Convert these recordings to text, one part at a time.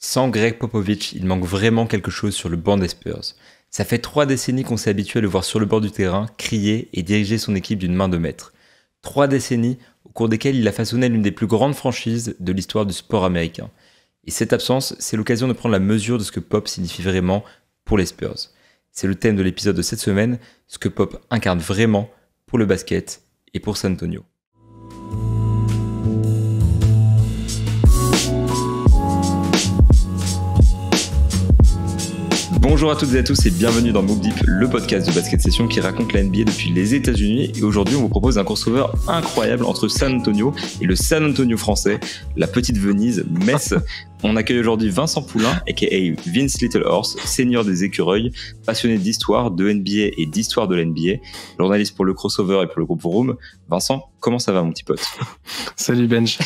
Sans Greg Popovich, il manque vraiment quelque chose sur le banc des Spurs. Ça fait 3 décennies qu'on s'est habitué à le voir sur le bord du terrain, crier et diriger son équipe d'une main de maître. 3 décennies au cours desquelles il a façonné l'une des plus grandes franchises de l'histoire du sport américain. Et cette absence, c'est l'occasion de prendre la mesure de ce que Pop signifie vraiment pour les Spurs. C'est le thème de l'épisode de cette semaine, ce que Pop incarne vraiment pour le basket et pour San Antonio. Bonjour à toutes et à tous et bienvenue dans Mook Deep, le podcast de basket session qui raconte la NBA depuis les États-Unis. Et aujourd'hui, on vous propose un crossover incroyable entre San Antonio et le San Antonio français, la petite Venise, Metz. On accueille aujourd'hui Vincent Poulain, aka Vince Little Horse, seigneur des écureuils, passionné d'histoire, de NBA et d'histoire de l'NBA, journaliste pour le crossover et pour le groupe Room. Vincent, comment ça va mon petit pote ? Salut Benj.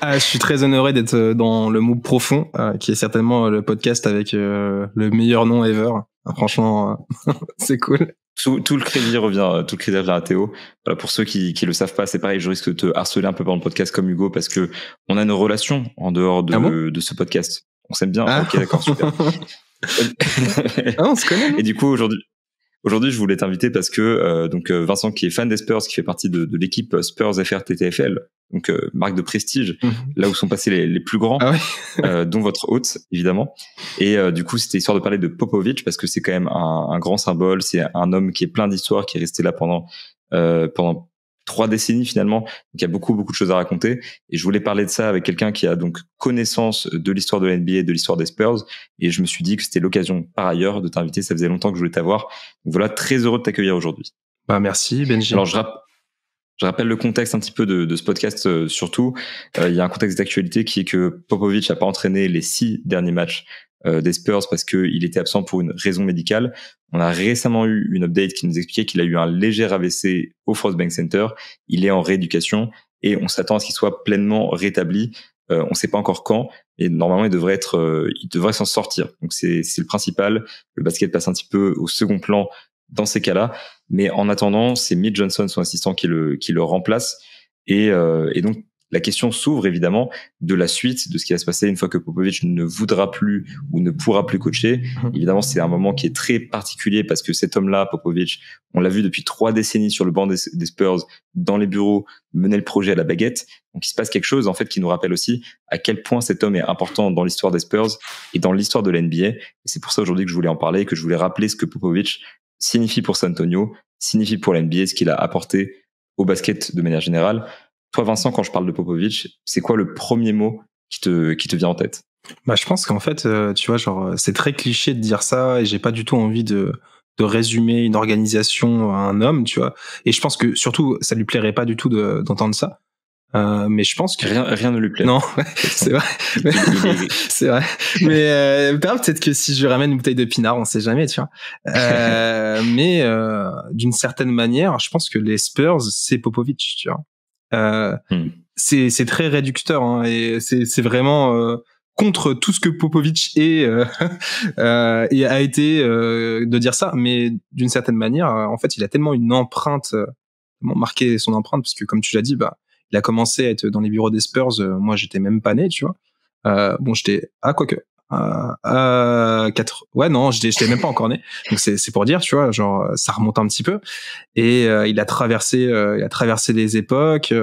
Je suis très honoré d'être dans le Mook Profond, qui est certainement le podcast avec le meilleur nom ever. Franchement, c'est cool. Tout le crédit revient à Théo. Voilà, pour ceux qui le savent pas, c'est pareil, je risque de te harceler un peu pendant le podcast comme Hugo parce que on a une relation en dehors de ce podcast. On s'aime bien. Ok, d'accord, super. On se connaît. Et du coup, aujourd'hui, je voulais t'inviter parce que Vincent, qui est fan des Spurs, qui fait partie de l'équipe Spurs FR TTFL, donc marque de prestige, là où sont passés les plus grands, dont votre hôte, évidemment. Et du coup, c'était histoire de parler de Popovich parce que c'est quand même un grand symbole. C'est un homme qui est plein d'histoires, qui est resté là pendant 3 décennies finalement. Donc il y a beaucoup de choses à raconter. Et je voulais parler de ça avec quelqu'un qui a donc connaissance de l'histoire de l'NBA et de l'histoire des Spurs. Et je me suis dit que c'était l'occasion par ailleurs de t'inviter. Ça faisait longtemps que je voulais t'avoir. Donc voilà, très heureux de t'accueillir aujourd'hui. Merci Benji. Alors je rappelle le contexte un petit peu de ce podcast surtout. Il y a un contexte d'actualité qui est que Popovich n'a pas entraîné les 6 derniers matchs des Spurs parce qu'il était absent pour une raison médicale. On a récemment eu une update qui nous expliquait qu'il a eu un léger AVC au Frostbank Center. Il est en rééducation et on s'attend à ce qu'il soit pleinement rétabli. On ne sait pas encore quand et normalement il devrait s'en sortir. Donc c'est le principal. Le basket passe un petit peu au second plan dans ces cas-là. Mais en attendant, c'est Mitch Johnson, son assistant, qui le remplace. Et donc, la question s'ouvre évidemment de la suite, de ce qui va se passer une fois que Popovich ne voudra plus ou ne pourra plus coacher. Évidemment, c'est un moment qui est très particulier parce que cet homme-là, Popovich, on l'a vu depuis 3 décennies sur le banc des Spurs, dans les bureaux, mener le projet à la baguette. Donc, il se passe quelque chose, en fait, qui nous rappelle aussi à quel point cet homme est important dans l'histoire des Spurs et dans l'histoire de l'NBA. Et c'est pour ça aujourd'hui que je voulais en parler et que je voulais rappeler ce que Popovich signifie pour San Antonio, signifie pour l'NBA, ce qu'il a apporté au basket de manière générale. Toi, Vincent, quand je parle de Popovich, c'est quoi le premier mot qui te vient en tête ? Je pense qu'en fait, tu vois, genre, c'est très cliché de dire ça et j'ai pas du tout envie de résumer une organisation à un homme, tu vois. Et je pense que surtout, ça lui plairait pas du tout d'entendre ça. Mais je pense que rien ne lui plaît. Non, c'est vrai. C'est vrai. Mais peut-être que si je lui ramène une bouteille de pinard, on sait jamais, tu vois. Mais d'une certaine manière, je pense que les Spurs, c'est Popovich, tu vois. C'est très réducteur, hein, et c'est vraiment contre tout ce que Popovich est et a été de dire ça. Mais d'une certaine manière, en fait, il a tellement une empreinte, tellement marqué son empreinte, parce que comme tu l'as dit, il a commencé à être dans les bureaux des Spurs. Moi, j'étais même pas né, tu vois. J'étais quoique. 4. Ouais, non, j'étais même pas encore né. Donc c'est pour dire, tu vois, genre ça remonte un petit peu. Et il a traversé les époques.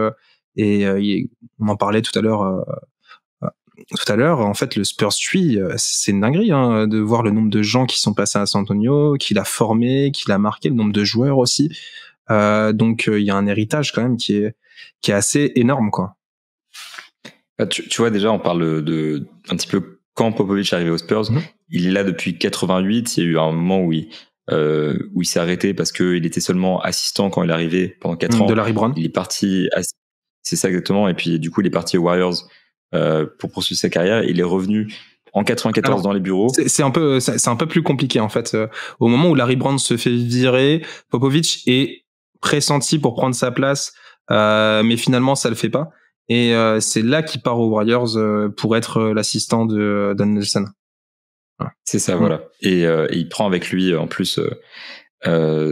On en parlait tout à l'heure. En fait, le Spurs suit, c'est une dinguerie, hein, de voir le nombre de gens qui sont passés à San Antonio, qu'il a formé, qu'il a marqué, le nombre de joueurs aussi. Donc il y a un héritage quand même qui est assez énorme, quoi. Tu vois, déjà, on parle de un petit peu quand Popovich est arrivé aux Spurs. Il est là depuis 88. Il y a eu un moment où il s'est arrêté parce qu'il était seulement assistant quand il est arrivé pendant 4 ans. De Larry Brown. Il est parti, c'est ça exactement. Et puis, du coup, il est parti aux Warriors pour poursuivre sa carrière. Il est revenu en 94 dans les bureaux. C'est un peu plus compliqué, en fait. Au moment où Larry Brown se fait virer, Popovich est pressenti pour prendre sa place, mais finalement, ça le fait pas. Et c'est là qu'il part aux Warriors pour être l'assistant de Don Nelson. Voilà. C'est ça, voilà. Et il prend avec lui en plus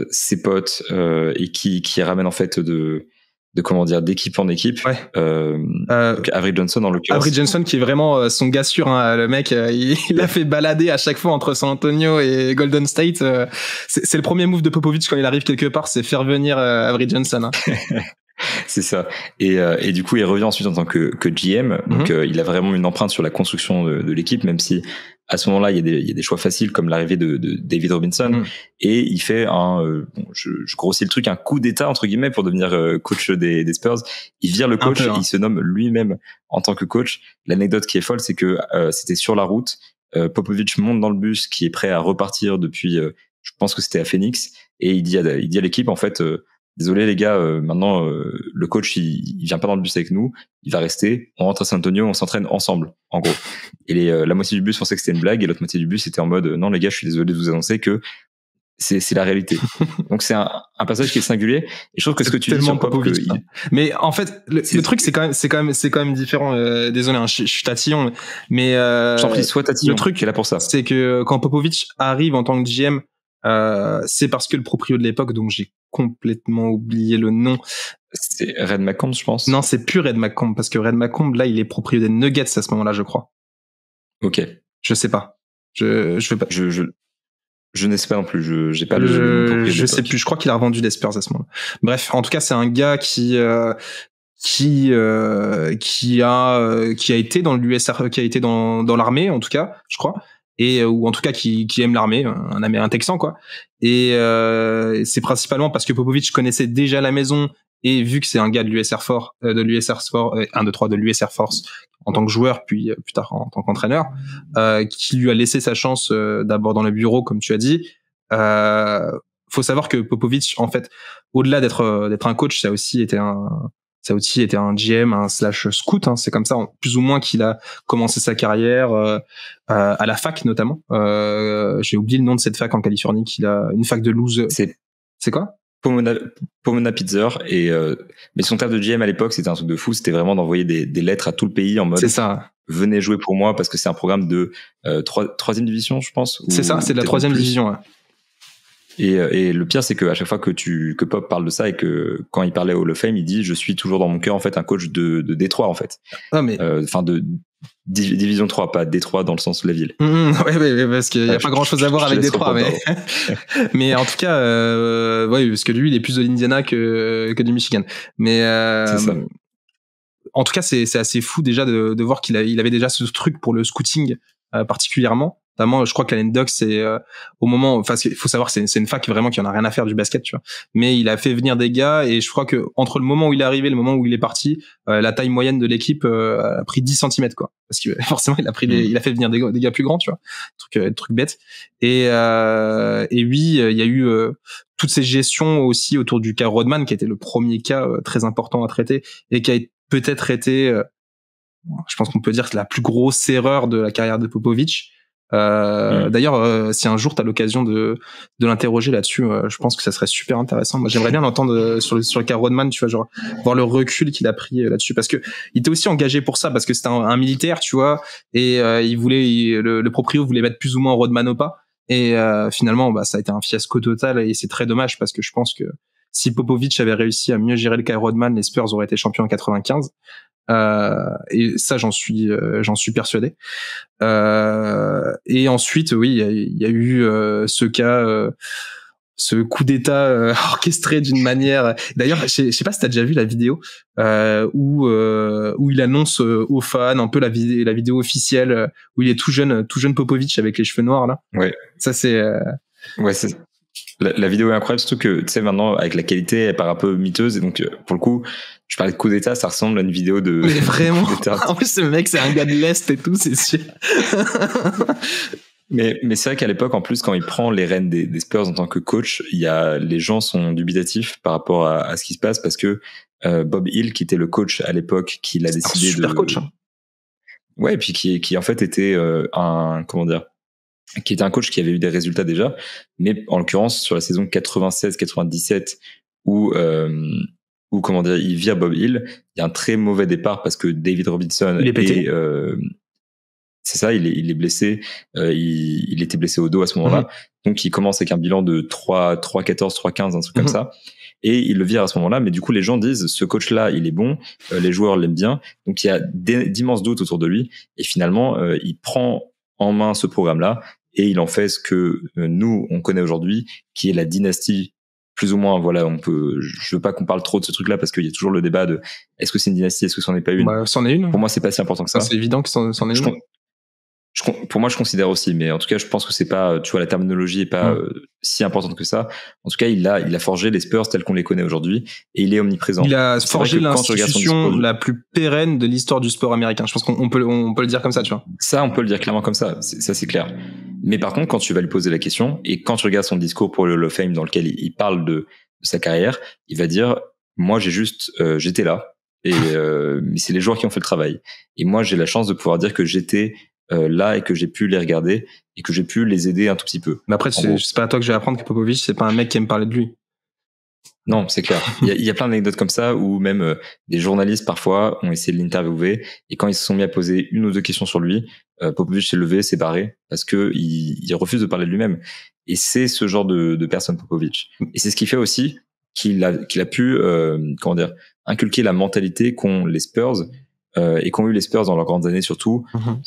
ses potes et qui ramène en fait de comment dire, d'équipe en équipe. Ouais. Donc Avery Johnson en l'occurrence. Avery Johnson qui est vraiment son gars sûr, hein, le mec, il a fait balader à chaque fois entre San Antonio et Golden State. C'est le premier move de Popovich quand il arrive quelque part, c'est faire venir Avery Johnson. Hein. C'est ça. Et du coup, il revient ensuite en tant que GM. Donc, il a vraiment une empreinte sur la construction de l'équipe, même si à ce moment-là, il y a des choix faciles comme l'arrivée de David Robinson. Et il fait je grossis le truc, un coup d'état, entre guillemets, pour devenir coach des Spurs. Il vire le coach et il se nomme lui-même en tant que coach. L'anecdote qui est folle, c'est que c'était sur la route. Popovich monte dans le bus qui est prêt à repartir depuis, je pense que c'était à Phoenix. Et il dit à l'équipe, en fait, désolé les gars, maintenant le coach il vient pas dans le bus avec nous, il va rester, on rentre à San Antonio, on s'entraîne ensemble, en gros. Et la moitié du bus pensait que c'était une blague et l'autre moitié du bus était en mode non les gars, je suis désolé de vous annoncer que c'est la réalité. Donc c'est un passage qui est singulier et je trouve que ce que tu dis sur Popovich, mais en fait le truc c'est quand même différent. Désolé, hein, je suis tatillon, mais j'en prie, sois tatillon. Le truc qui est là pour ça, c'est que quand Popovich arrive en tant que GM, c'est parce que le proprio de l'époque, donc j'ai complètement oublié le nom. C'est Red McComb, je pense. Non, c'est plus Red McComb, parce que Red McComb, là, il est proprio des Nuggets à ce moment-là, je crois. Ok. Je sais pas. Je sais pas. Je ne sais pas non plus. J'ai pas je sais plus. Je crois qu'il a revendu des Spurs à ce moment-là. Bref, en tout cas, c'est un gars qui a été dans l'USR, qui a été dans l'armée, en tout cas, je crois. Et ou en tout cas qui aime l'armée, un texan quoi. Et c'est principalement parce que Popovich connaissait déjà la maison et vu que c'est un gars de l'US Air Force, de l'US Air Force en tant que joueur puis plus tard en tant qu'entraîneur, qui lui a laissé sa chance d'abord dans le bureau comme tu as dit. Faut savoir que Popovich en fait, au-delà d'être un coach, ça a aussi été un GM, un / scout, hein, c'est comme ça, plus ou moins qu'il a commencé sa carrière à la fac notamment. J'ai oublié le nom de cette fac en Californie, qu'il a une fac de loose. C'est quoi? Pomona Pitzer. Mais son taf de GM à l'époque, c'était un truc de fou. C'était vraiment d'envoyer des lettres à tout le pays en mode. C'est ça. Venez jouer pour moi parce que c'est un programme de troisième division, je pense. C'est ça, c'est de la 3e division. Ouais. Et le pire, c'est que à chaque fois que Pop parle de ça et que quand il parlait au Hall of Fame, il dit je suis toujours dans mon cœur en fait un coach de Détroit en fait. Ah mais enfin de division 3, pas Détroit dans le sens de la ville. Ouais, parce qu'il y a pas grand chose à voir avec Détroit, mais mais en tout cas, ouais, parce que lui, il est plus de l'Indiana que du Michigan. Mais c'est ça. En tout cas, c'est assez fou déjà de voir qu'il avait déjà ce truc pour le scouting particulièrement. Notamment, je crois que la Ducks, c'est au moment, enfin, il faut savoir, c'est une fac vraiment qui en a rien à faire du basket, tu vois. Mais il a fait venir des gars et je crois que entre le moment où il est arrivé et le moment où il est parti, la taille moyenne de l'équipe a pris 10 cm, quoi. Parce que forcément, il a fait venir des gars plus grands, tu vois. Truc bête. Et oui, il y a eu toutes ces gestions aussi autour du cas Rodman, qui était le premier cas très important à traiter et qui a peut-être été, je pense qu'on peut dire que c'est la plus grosse erreur de la carrière de Popovich. D'ailleurs, si un jour t'as l'occasion de l'interroger là-dessus, je pense que ça serait super intéressant. Moi, j'aimerais bien l'entendre sur le cas Rodman, tu vois, genre voir le recul qu'il a pris là-dessus, parce que il était aussi engagé pour ça, parce que c'était un militaire, tu vois, et le proprio voulait mettre plus ou moins Rodman au pas, et finalement, bah, ça a été un fiasco total, et c'est très dommage parce que je pense que si Popovich avait réussi à mieux gérer le cas Rodman, les Spurs auraient été champions en 95. Et ça, j'en suis persuadé. Et ensuite, oui, il y a eu ce cas, ce coup d'état orchestré d'une manière. D'ailleurs, je sais pas si t'as déjà vu la vidéo où il annonce aux fans un peu la vidéo officielle où il est tout jeune Popovich avec les cheveux noirs là. Ouais. Ça c'est. Ouais, c'est. La vidéo est incroyable, surtout que, tu sais, maintenant, avec la qualité, elle paraît un peu miteuse. Et donc, pour le coup, je parlais de coup d'état, ça ressemble à une vidéo de. Mais vraiment. En plus, ce mec, c'est un gars de l'Est et tout, c'est sûr. Mais c'est vrai qu'à l'époque, en plus, quand il prend les rênes des Spurs en tant que coach, les gens sont dubitatifs par rapport à ce qui se passe parce que, Bob Hill, qui était le coach à l'époque, qui l'a décidé de. Super coach, hein. Ouais, et puis qui en fait était, qui était un coach qui avait eu des résultats déjà, mais en l'occurrence sur la saison 96-97 où comment dire, il vire Bob Hill, il y a un très mauvais départ parce que David Robinson C'est ça, il est blessé, il était blessé au dos à ce moment-là, donc il commence avec un bilan de 3-14, 3-15, un truc comme ça, et il le vire à ce moment-là, mais du coup les gens disent ce coach-là il est bon, les joueurs l'aiment bien, donc il y a d'immenses doutes autour de lui, et finalement il prend en main ce programme-là, et il en fait ce que nous on connaît aujourd'hui, qui est la dynastie. Plus ou moins, voilà, je veux pas qu'on parle trop de ce truc-là parce qu'il y a toujours le débat de est-ce que c'est une dynastie, est-ce que c'en est pas une. Bah, c'en est une. Pour moi, c'est pas si important que ça. C'est évident que c'en est une. Pour moi, je considère aussi, mais en tout cas, je pense que c'est pas, tu vois, la terminologie est pas si importante que ça. En tout cas, il a forgé les Spurs tels qu'on les connaît aujourd'hui et il est omniprésent. Il a forgé l'institution la plus pérenne de l'histoire du sport américain. Je pense qu'on peut le dire comme ça, tu vois. Ça, on peut le dire clairement comme ça. Ça, c'est clair. Mais par contre, quand tu vas lui poser la question et quand tu regardes son discours pour le Hall of Fame dans lequel il parle de sa carrière, il va dire, moi, j'étais là et mais c'est les joueurs qui ont fait le travail. Et moi, j'ai la chance de pouvoir dire que j'étais là et que j'ai pu les regarder et que j'ai pu les aider un tout petit peu. Mais après, c'est pas à toi que je vais apprendre que Popovich, c'est pas un mec qui aime parler de lui. Non, c'est clair. Il y a plein d'anecdotes comme ça où même des journalistes parfois ont essayé de l'interviewer et quand ils se sont mis à poser une ou deux questions sur lui, Popovich s'est levé, s'est barré parce que il refuse de parler de lui-même. Et c'est ce genre de personne, Popovich. Et c'est ce qui fait aussi qu'il a pu inculquer la mentalité qu'ont les Spurs et qu'ont eu les Spurs dans leurs grandes années surtout,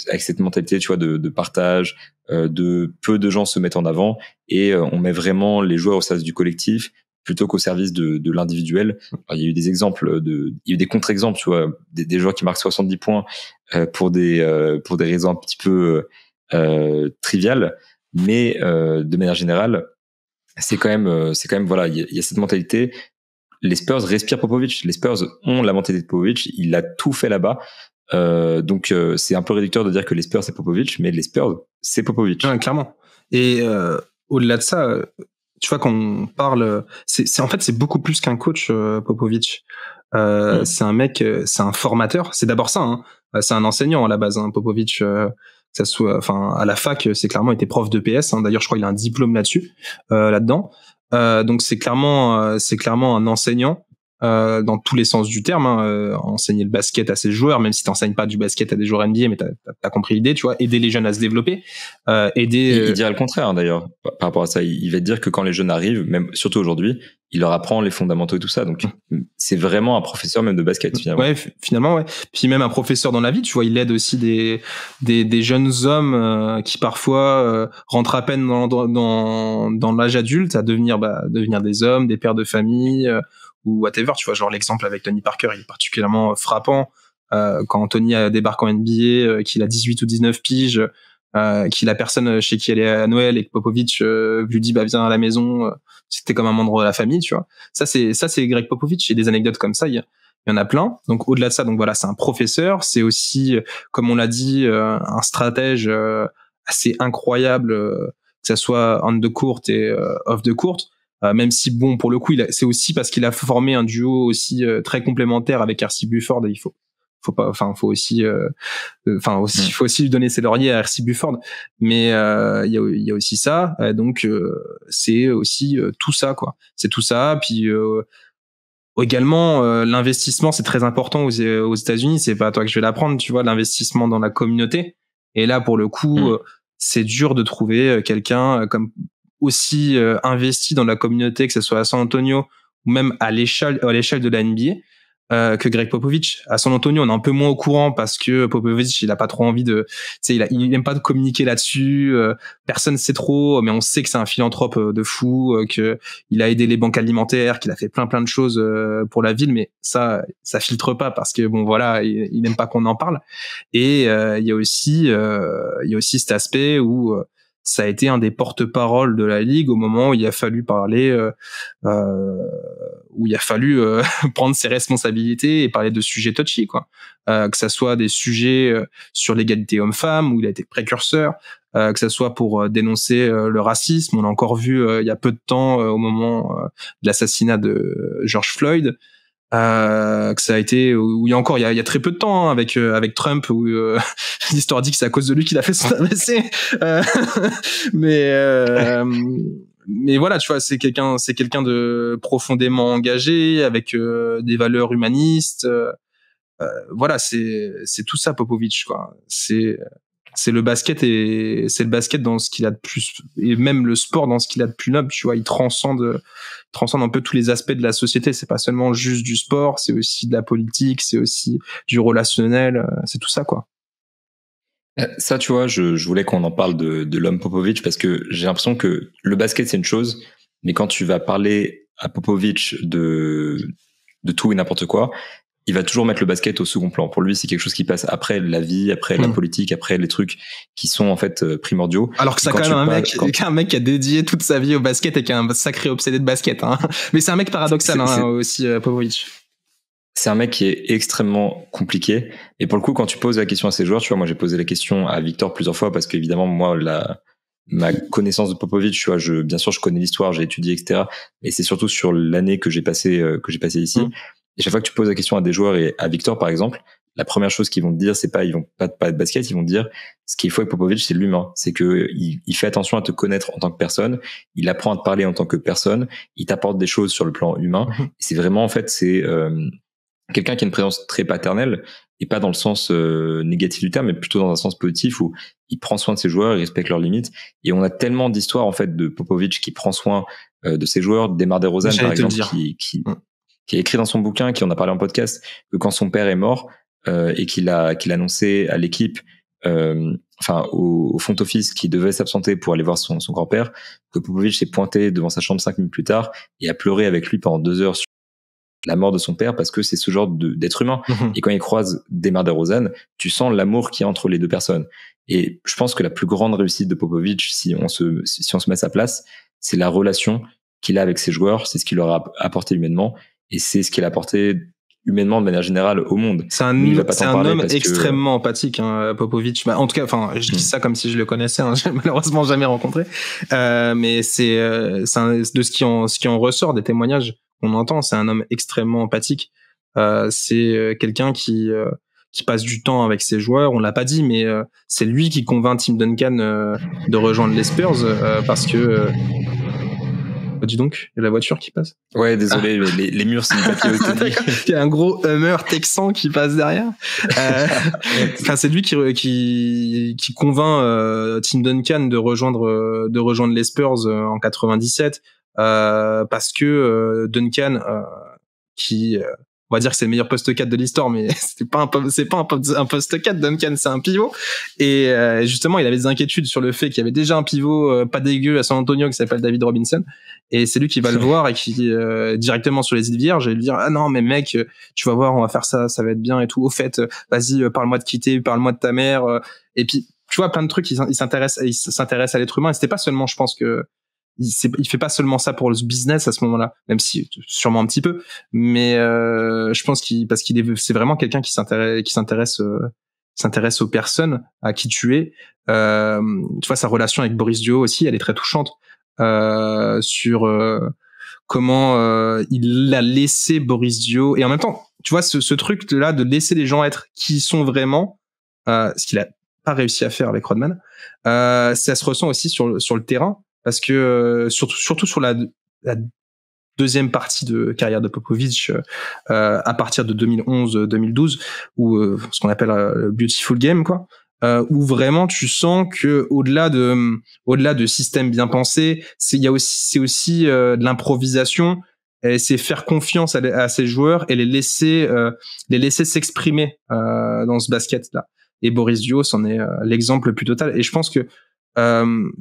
avec cette mentalité, tu vois, de partage, de peu de gens se mettent en avant et on met vraiment les joueurs au service du collectif plutôt qu'au service de l'individuel. Alors, il y a eu des exemples il y a eu des contre-exemples, tu vois, des joueurs qui marquent 70 points pour des raisons un petit peu triviales, mais de manière générale, c'est quand même voilà, il y a cette mentalité. Les Spurs respirent Popovich. Les Spurs ont la mentalité de Popovich. Il a tout fait là-bas. Donc c'est un peu réducteur de dire que les Spurs c'est Popovich, mais les Spurs c'est Popovich. Ouais, clairement. Et au-delà de ça, tu vois qu'on parle, en fait c'est beaucoup plus qu'un coach, Popovich. C'est un mec, c'est un formateur. C'est d'abord ça. Hein. C'est un enseignant à la base, hein, Popovich. Que ça soit, enfin à la fac, c'est clairement été prof d'EPS. Hein. D'ailleurs, je crois qu'il a un diplôme là-dessus, là-dedans. Donc c'est clairement un enseignant dans tous les sens du terme. Hein. Enseigner le basket à ses joueurs, même si t'enseignes pas du basket à des joueurs NBA, mais t'as compris l'idée, tu vois. Aider les jeunes à se développer. Il dirait le contraire hein, d'ailleurs par rapport à ça. Il va te dire que quand les jeunes arrivent, même surtout aujourd'hui, il leur apprend les fondamentaux et tout ça. Donc c'est vraiment un professeur même de basket finalement. Ouais, finalement ouais. Puis même un professeur dans la vie, tu vois, il aide aussi des jeunes hommes qui parfois rentrent à peine dans l'âge adulte à devenir des hommes, des pères de famille ou whatever, tu vois, genre l'exemple avec Tony Parker, il est particulièrement frappant quand Tony débarque en NBA, qu'il a 18 ou 19 piges, qu'il a personne chez qui aller à Noël et que Popovich lui dit viens à la maison, c'était comme un membre de la famille, tu vois. Ça c'est Greg Popovich. Et des anecdotes comme ça, il y en a plein. Donc au-delà de ça, donc voilà, c'est un professeur, c'est aussi comme on l'a dit un stratège assez incroyable, que ça soit on the court et off the court. Même si bon pour le coup c'est aussi parce qu'il a formé un duo aussi très complémentaire avec R.C. Buford et il faut aussi lui donner ses lauriers à R.C. Buford, mais il y a aussi ça, donc c'est aussi tout ça quoi, c'est tout ça. Puis également l'investissement, c'est très important aux États-Unis, c'est pas à toi que je vais l'apprendre, tu vois, l'investissement dans la communauté. Et là pour le coup c'est dur de trouver quelqu'un comme aussi investi dans la communauté, que ce soit à San Antonio ou même à l'échelle de la NBA, que Greg Popovich. À San Antonio, on est un peu moins au courant parce que Popovich, il a pas trop envie de, tu sais, il aime pas de communiquer là-dessus. Personne sait trop, mais on sait que c'est un philanthrope de fou, que il a aidé les banques alimentaires, qu'il a fait plein de choses pour la ville, mais ça filtre pas parce que bon voilà, il aime pas qu'on en parle. Et il y a aussi cet aspect où ça a été un des porte-parole de la ligue au moment où il a fallu parler, où il a fallu prendre ses responsabilités et parler de sujets touchy, quoi. Que ça soit des sujets sur l'égalité homme-femme où il a été précurseur, que ça soit pour dénoncer le racisme. On l'a encore vu il y a peu de temps au moment de l'assassinat de George Floyd. Que ça a été où il y a très peu de temps hein, avec Trump où l'histoire dit que c'est à cause de lui qu'il a fait son AVC mais voilà, tu vois, c'est quelqu'un de profondément engagé avec des valeurs humanistes, voilà, c'est tout ça Popovich quoi, c'est c'est le basket dans ce qu'il a de plus, et même le sport dans ce qu'il a de plus noble, tu vois. Il transcende un peu tous les aspects de la société. C'est pas seulement juste du sport, c'est aussi de la politique, c'est aussi du relationnel, c'est tout ça, quoi. Ça, tu vois, je voulais qu'on en parle de l'homme Popovic, parce que j'ai l'impression que le basket, c'est une chose, mais quand tu vas parler à Popovic de tout et n'importe quoi, il va toujours mettre le basket au second plan. Pour lui, c'est quelque chose qui passe après la vie, après la politique, après les trucs qui sont en fait primordiaux. Alors que c'est quand même un mec qui a dédié toute sa vie au basket et qui est un sacré obsédé de basket, hein. Mais c'est un mec paradoxal, aussi, Popovic. C'est un mec qui est extrêmement compliqué. Et pour le coup, quand tu poses la question à ces joueurs, tu vois, moi j'ai posé la question à Victor plusieurs fois, parce qu'évidemment, moi, ma connaissance de Popovic, tu vois, bien sûr, je connais l'histoire, j'ai étudié, etc. Et c'est surtout sur l'année que j'ai passé ici. Et chaque fois que tu poses la question à des joueurs, et à Victor, par exemple, la première chose qu'ils vont te dire, c'est pas, ils vont pas te parler de basket, ils vont te dire, ce qu'il faut avec Popovic, c'est l'humain. C'est que il fait attention à te connaître en tant que personne, il apprend à te parler en tant que personne, il t'apporte des choses sur le plan humain. Et c'est vraiment, en fait, c'est quelqu'un qui a une présence très paternelle, et pas dans le sens négatif du terme, mais plutôt dans un sens positif, où il prend soin de ses joueurs, il respecte leurs limites. Et on a tellement d'histoires, en fait, de Popovic qui prend soin de ses joueurs. Demar DeRozan, par exemple, qui a écrit dans son bouquin, qui en a parlé en podcast, que quand son père est mort, et qu'il a annoncé à l'équipe, au front office, qui devait s'absenter pour aller voir son grand-père, que Popovic s'est pointé devant sa chambre 5 minutes plus tard et a pleuré avec lui pendant 2 heures sur la mort de son père, parce que c'est ce genre d'être humain. Et quand il croise Demar DeRozan, tu sens l'amour qu'il y a entre les deux personnes. Et je pense que la plus grande réussite de Popovic, si on se met à sa place, c'est la relation qu'il a avec ses joueurs, c'est ce qu'il leur a apporté humainement, et c'est ce qu'il a apporté humainement de manière générale au monde. C'est un homme extrêmement empathique, hein, Popovic. En tout cas, je dis ça comme si je le connaissais, hein, j'ai malheureusement jamais rencontré. Mais c'est de ce qui en ressort des témoignages qu'on entend, c'est un homme extrêmement empathique. C'est quelqu'un qui passe du temps avec ses joueurs. On l'a pas dit, mais c'est lui qui convainc Tim Duncan de rejoindre les Spurs, parce que dis donc, il y a la voiture qui passe. Ouais, désolé, les murs, c'est une papier. Il y a un gros Hummer texan qui passe derrière. C'est lui qui convainc Tim Duncan de rejoindre les Spurs en 97, parce que Duncan, qui on va dire que c'est le meilleur poste 4 de l'histoire, mais c'est pas un poste 4, Duncan, c'est un pivot. Et justement, il avait des inquiétudes sur le fait qu'il y avait déjà un pivot pas dégueu à San Antonio qui s'appelle David Robinson. Et c'est lui qui va le voir et qui directement sur les îles Vierges, et lui dire: ah non mais mec, tu vas voir, on va faire ça va être bien et tout. Au fait, vas-y, parle-moi de quitter, parle-moi de ta mère. Et puis tu vois, plein de trucs. Il s'intéresse à l'être humain. Et c'était pas seulement, je pense que il fait pas seulement ça pour le business à ce moment-là, même si sûrement un petit peu, mais je pense c'est vraiment quelqu'un qui s'intéresse aux personnes, à qui tu es. Tu vois, sa relation avec Boris Dio aussi, elle est très touchante, sur comment il a laissé Boris Dio, et en même temps, tu vois, ce truc là de laisser les gens être qui ils sont vraiment, ce qu'il a pas réussi à faire avec Rodman, ça se ressent aussi sur le terrain. Parce que surtout sur la deuxième partie de carrière de Popovic, à partir de 2011-2012, où ce qu'on appelle le Beautiful Game, quoi, où vraiment tu sens que au-delà de systèmes bien pensés, c'est aussi de l'improvisation, et c'est faire confiance à ces joueurs et les laisser s'exprimer dans ce basket là. Et Boris Dio, c'en est l'exemple le plus total. Et je pense que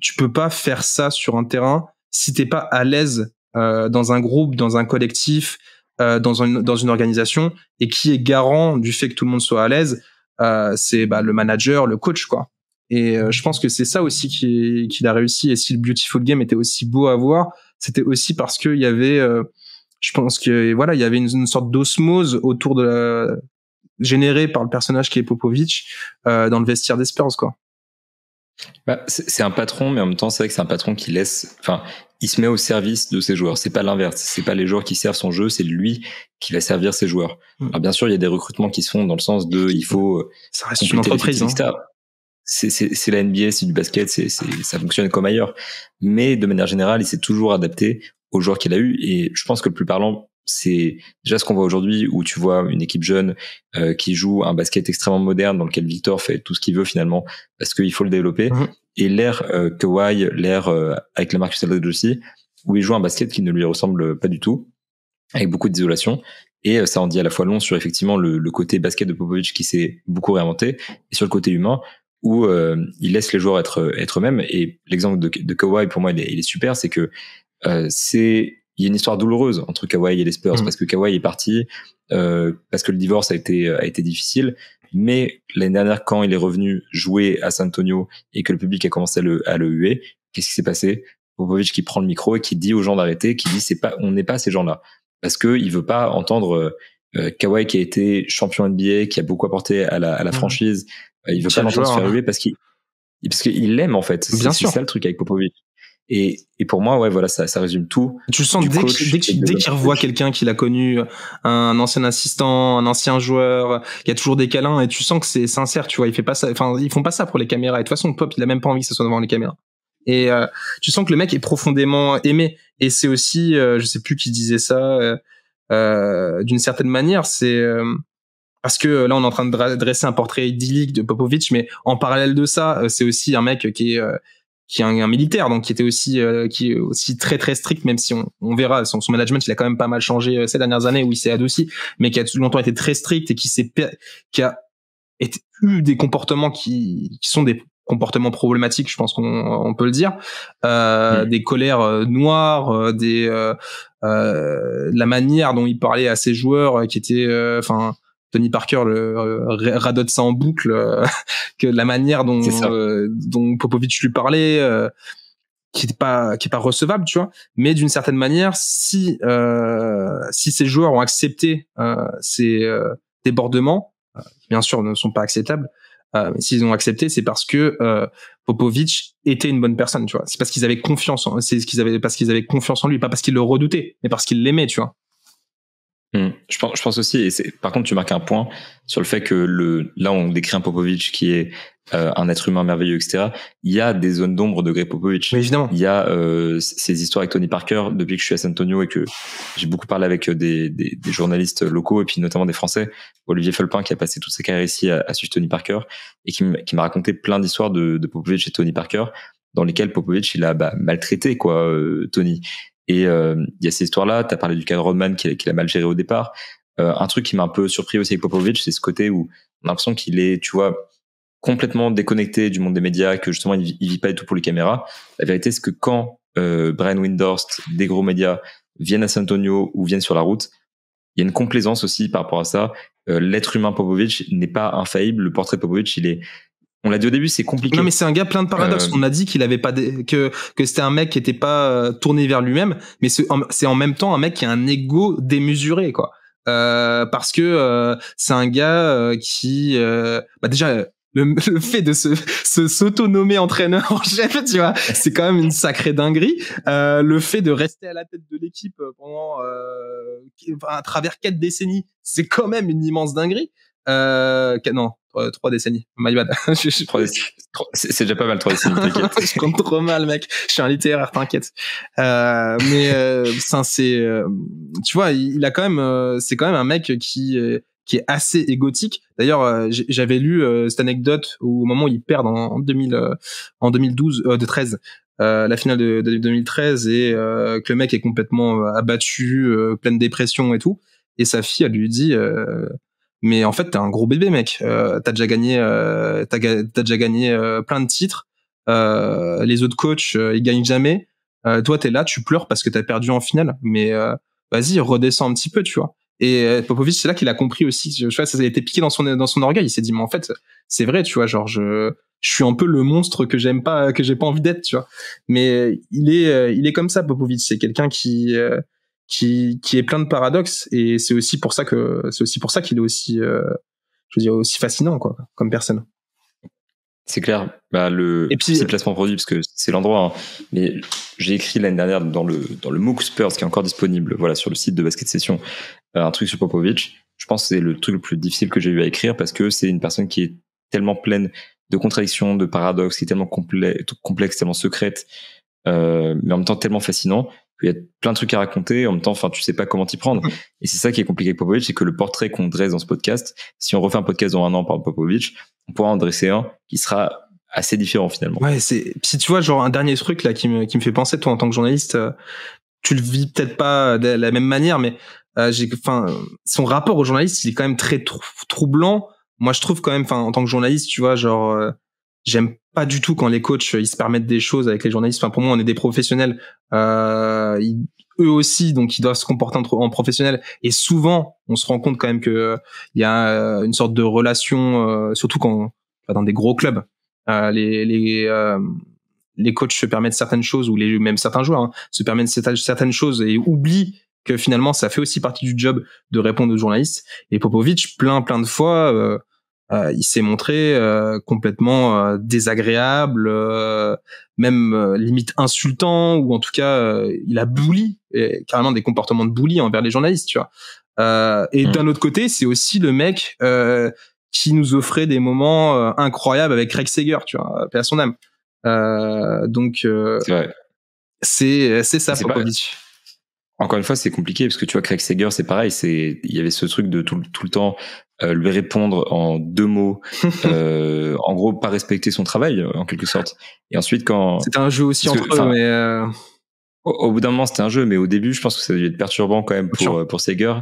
tu peux pas faire ça sur un terrain si t'es pas à l'aise dans un groupe, dans un collectif, dans une organisation, et qui est garant du fait que tout le monde soit à l'aise, c'est le manager, le coach, quoi. Et je pense que c'est ça aussi qu'il a réussi. Et si le Beautiful Game était aussi beau à voir, c'était aussi parce que il y avait, je pense que voilà, il y avait une sorte d'osmose autour générée par le personnage qui est Popovic dans le vestiaire des Spurs, quoi. C'est un patron, mais en même temps, c'est vrai que c'est un patron qui il se met au service de ses joueurs. C'est pas l'inverse. C'est pas les joueurs qui servent son jeu, c'est lui qui va servir ses joueurs. Alors, bien sûr, il y a des recrutements qui se font dans le sens de, il faut, ça reste une entreprise, hein. C'est la NBA, c'est du basket, ça fonctionne comme ailleurs. Mais de manière générale, il s'est toujours adapté aux joueurs qu'il a eu. Et je pense que le plus parlant, c'est déjà ce qu'on voit aujourd'hui, où tu vois une équipe jeune qui joue un basket extrêmement moderne dans lequel Victor fait tout ce qu'il veut finalement parce qu'il faut le développer, et l'ère Kawhi, l'ère avec la Marcus Aldridge aussi, où il joue un basket qui ne lui ressemble pas du tout, avec beaucoup d'isolation. Et ça en dit à la fois long sur effectivement le côté basket de Popovich qui s'est beaucoup réinventé, et sur le côté humain où il laisse les joueurs être eux-mêmes. Et l'exemple de Kawhi, pour moi, il est super, c'est que il y a une histoire douloureuse entre Kawhi et les Spurs, parce que Kawhi est parti, parce que le divorce a été difficile. Mais l'année dernière, quand il est revenu jouer à San Antonio et que le public a commencé à le huer, qu'est-ce qui s'est passé? Popovich qui prend le micro et qui dit aux gens d'arrêter, qui dit on n'est pas ces gens-là, parce que il veut pas entendre Kawhi qui a été champion NBA, qui a beaucoup apporté à la franchise, il veut pas l'entendre se faire huer parce qu'il l'aime en fait. C'est ça le truc avec Popovich. Et pour moi, ouais, voilà, ça résume tout. Tu sens dès qu'il revoit quelqu'un qu'il a connu, un ancien assistant, un ancien joueur, il y a toujours des câlins, et tu sens que c'est sincère, tu vois. Il fait pas ça, enfin, ils font pas ça pour les caméras. Et de toute façon, Pop, il a même pas envie que ça soit devant les caméras. Et tu sens que le mec est profondément aimé. Et c'est aussi, je sais plus qui disait ça, d'une certaine manière, c'est parce que là, on est en train de dresser un portrait idyllique de Popovich, mais en parallèle de ça, c'est aussi un mec qui est un militaire, donc qui était aussi qui est aussi très très strict, même si on verra son management, il a quand même pas mal changé ces dernières années où il s'est adouci, mais qui a longtemps été très strict et qui a eu des comportements qui sont des comportements problématiques, je pense qu'on peut le dire, des colères noires, la manière dont il parlait à ses joueurs qui étaient Tony Parker radote ça en boucle, que la manière dont Popovich lui parlait, qui est pas recevable, tu vois. Mais d'une certaine manière, si ces joueurs ont accepté ces débordements, qui bien sûr ne sont pas acceptables, mais s'ils ont accepté, c'est parce que Popovich était une bonne personne, tu vois. C'est parce qu'ils avaient confiance parce qu'ils avaient confiance en lui, pas parce qu'ils le redoutaient, mais parce qu'ils l'aimaient, tu vois. Je pense aussi, et par contre tu marques un point sur le fait que là on décrit un Popovich qui est un être humain merveilleux, etc. Il y a des zones d'ombre de Greg Popovich. Mais évidemment. Il y a ces histoires avec Tony Parker depuis que je suis à San Antonio et que j'ai beaucoup parlé avec des journalistes locaux et puis notamment des Français. Olivier Felpin qui a passé toute sa carrière ici à suivre Tony Parker et qui m'a raconté plein d'histoires de Popovich et Tony Parker dans lesquelles Popovich il a maltraité Tony. Et il y a ces histoires-là. T'as parlé du cas de Rodman qui l'a mal géré au départ. Un truc qui m'a un peu surpris aussi avec Popovich, c'est ce côté où on a l'impression qu'il est, tu vois, complètement déconnecté du monde des médias, que justement il vit pas du tout pour les caméras. La vérité, c'est que quand Brian Windhorst, des gros médias, viennent à San Antonio ou viennent sur la route, il y a une complaisance aussi par rapport à ça. L'être humain Popovich n'est pas infaillible. Le portrait de Popovich, on l'a dit au début, c'est compliqué. Non, mais c'est un gars plein de paradoxes. On a dit qu'il avait pas que c'était un mec qui était pas tourné vers lui-même, mais c'est en même temps un mec qui a un ego démesuré, quoi. Parce que c'est un gars qui déjà le fait de s'autonomer entraîneur en chef, tu vois, c'est quand même une sacrée dinguerie. Le fait de rester à la tête de l'équipe pendant à travers 4 décennies, c'est quand même une immense dinguerie. Non, 3 décennies. My bad. C'est déjà pas mal 3 décennies, t'inquiète. Je compte trop mal, mec. Je suis un littéraire, t'inquiète. Mais ça, c'est, tu vois, il a quand même, c'est quand même un mec qui est assez égotique. D'ailleurs, j'avais lu cette anecdote où, au moment où ils perdent en 2012, de 13, la finale de 2013 et que le mec est complètement abattu, pleine dépression et tout. Et sa fille, elle lui dit, mais en fait, t'es un gros bébé, mec. T'as déjà gagné plein de titres. Les autres coachs, ils gagnent jamais. Toi, t'es là, tu pleures parce que t'as perdu en finale. Mais vas-y, redescends un petit peu, tu vois. Et Popovich, c'est là qu'il a compris aussi. Je vois, ça a été piqué dans son orgueil. Il s'est dit, mais en fait, c'est vrai, tu vois. Genre, je suis un peu le monstre que j'aime pas, que j'ai pas envie d'être, tu vois. Mais il est comme ça, Popovich. C'est quelqu'un qui est plein de paradoxes, et c'est aussi pour ça qu'il est aussi je veux dire aussi fascinant, quoi, comme personne. C'est clair. Et puis c'est placement produit parce que c'est l'endroit, hein. Mais j'ai écrit l'année dernière dans le MOOC Spurs qui est encore disponible, voilà, sur le site de Basket Session, un truc sur Popovich. Je pense que c'est le truc le plus difficile que j'ai eu à écrire parce que c'est une personne qui est tellement pleine de contradictions, de paradoxes, qui est tellement complexe, tellement secrète, mais en même temps tellement fascinant il y a plein de trucs à raconter. En même temps, enfin, tu sais pas comment t'y prendre. Et c'est ça qui est compliqué avec Popovic, c'est que le portrait qu'on dresse dans ce podcast, si on refait un podcast dans 1 an par Popovic, on pourra en dresser un qui sera assez différent finalement. Ouais, si tu vois, genre un dernier truc là qui me fait penser, toi en tant que journaliste, tu le vis peut-être pas de la même manière, mais son rapport aux journalistes, il est quand même très troublant. Moi, je trouve quand même, en tant que journaliste, tu vois, genre, j'aime pas du tout quand les coachs ils se permettent des choses avec les journalistes. Enfin, pour moi, on est des professionnels, eux aussi, donc ils doivent se comporter en professionnels. Et souvent, on se rend compte quand même que il y a une sorte de relation, surtout quand dans des gros clubs, les coachs se permettent certaines choses, ou même certains joueurs se permettent certaines choses et oublient que finalement ça fait aussi partie du job de répondre aux journalistes. Et Popovic, plein de fois, il s'est montré complètement désagréable, même limite insultant, ou en tout cas il a bully, carrément des comportements de bully envers les journalistes, tu vois. Et d'un autre côté, c'est aussi le mec qui nous offrait des moments incroyables avec Craig Sager, tu vois, paix à son âme. Donc c'est ça Popovic. Encore une fois, c'est compliqué parce que tu vois, Craig Sager, c'est pareil, il y avait ce truc de tout le temps lui répondre en 2 mots, en gros pas respecter son travail en quelque sorte. Et ensuite quand c'était un jeu aussi entre eux, mais au bout d'un moment c'était un jeu, mais au début je pense que ça devait être perturbant quand même pour Sager.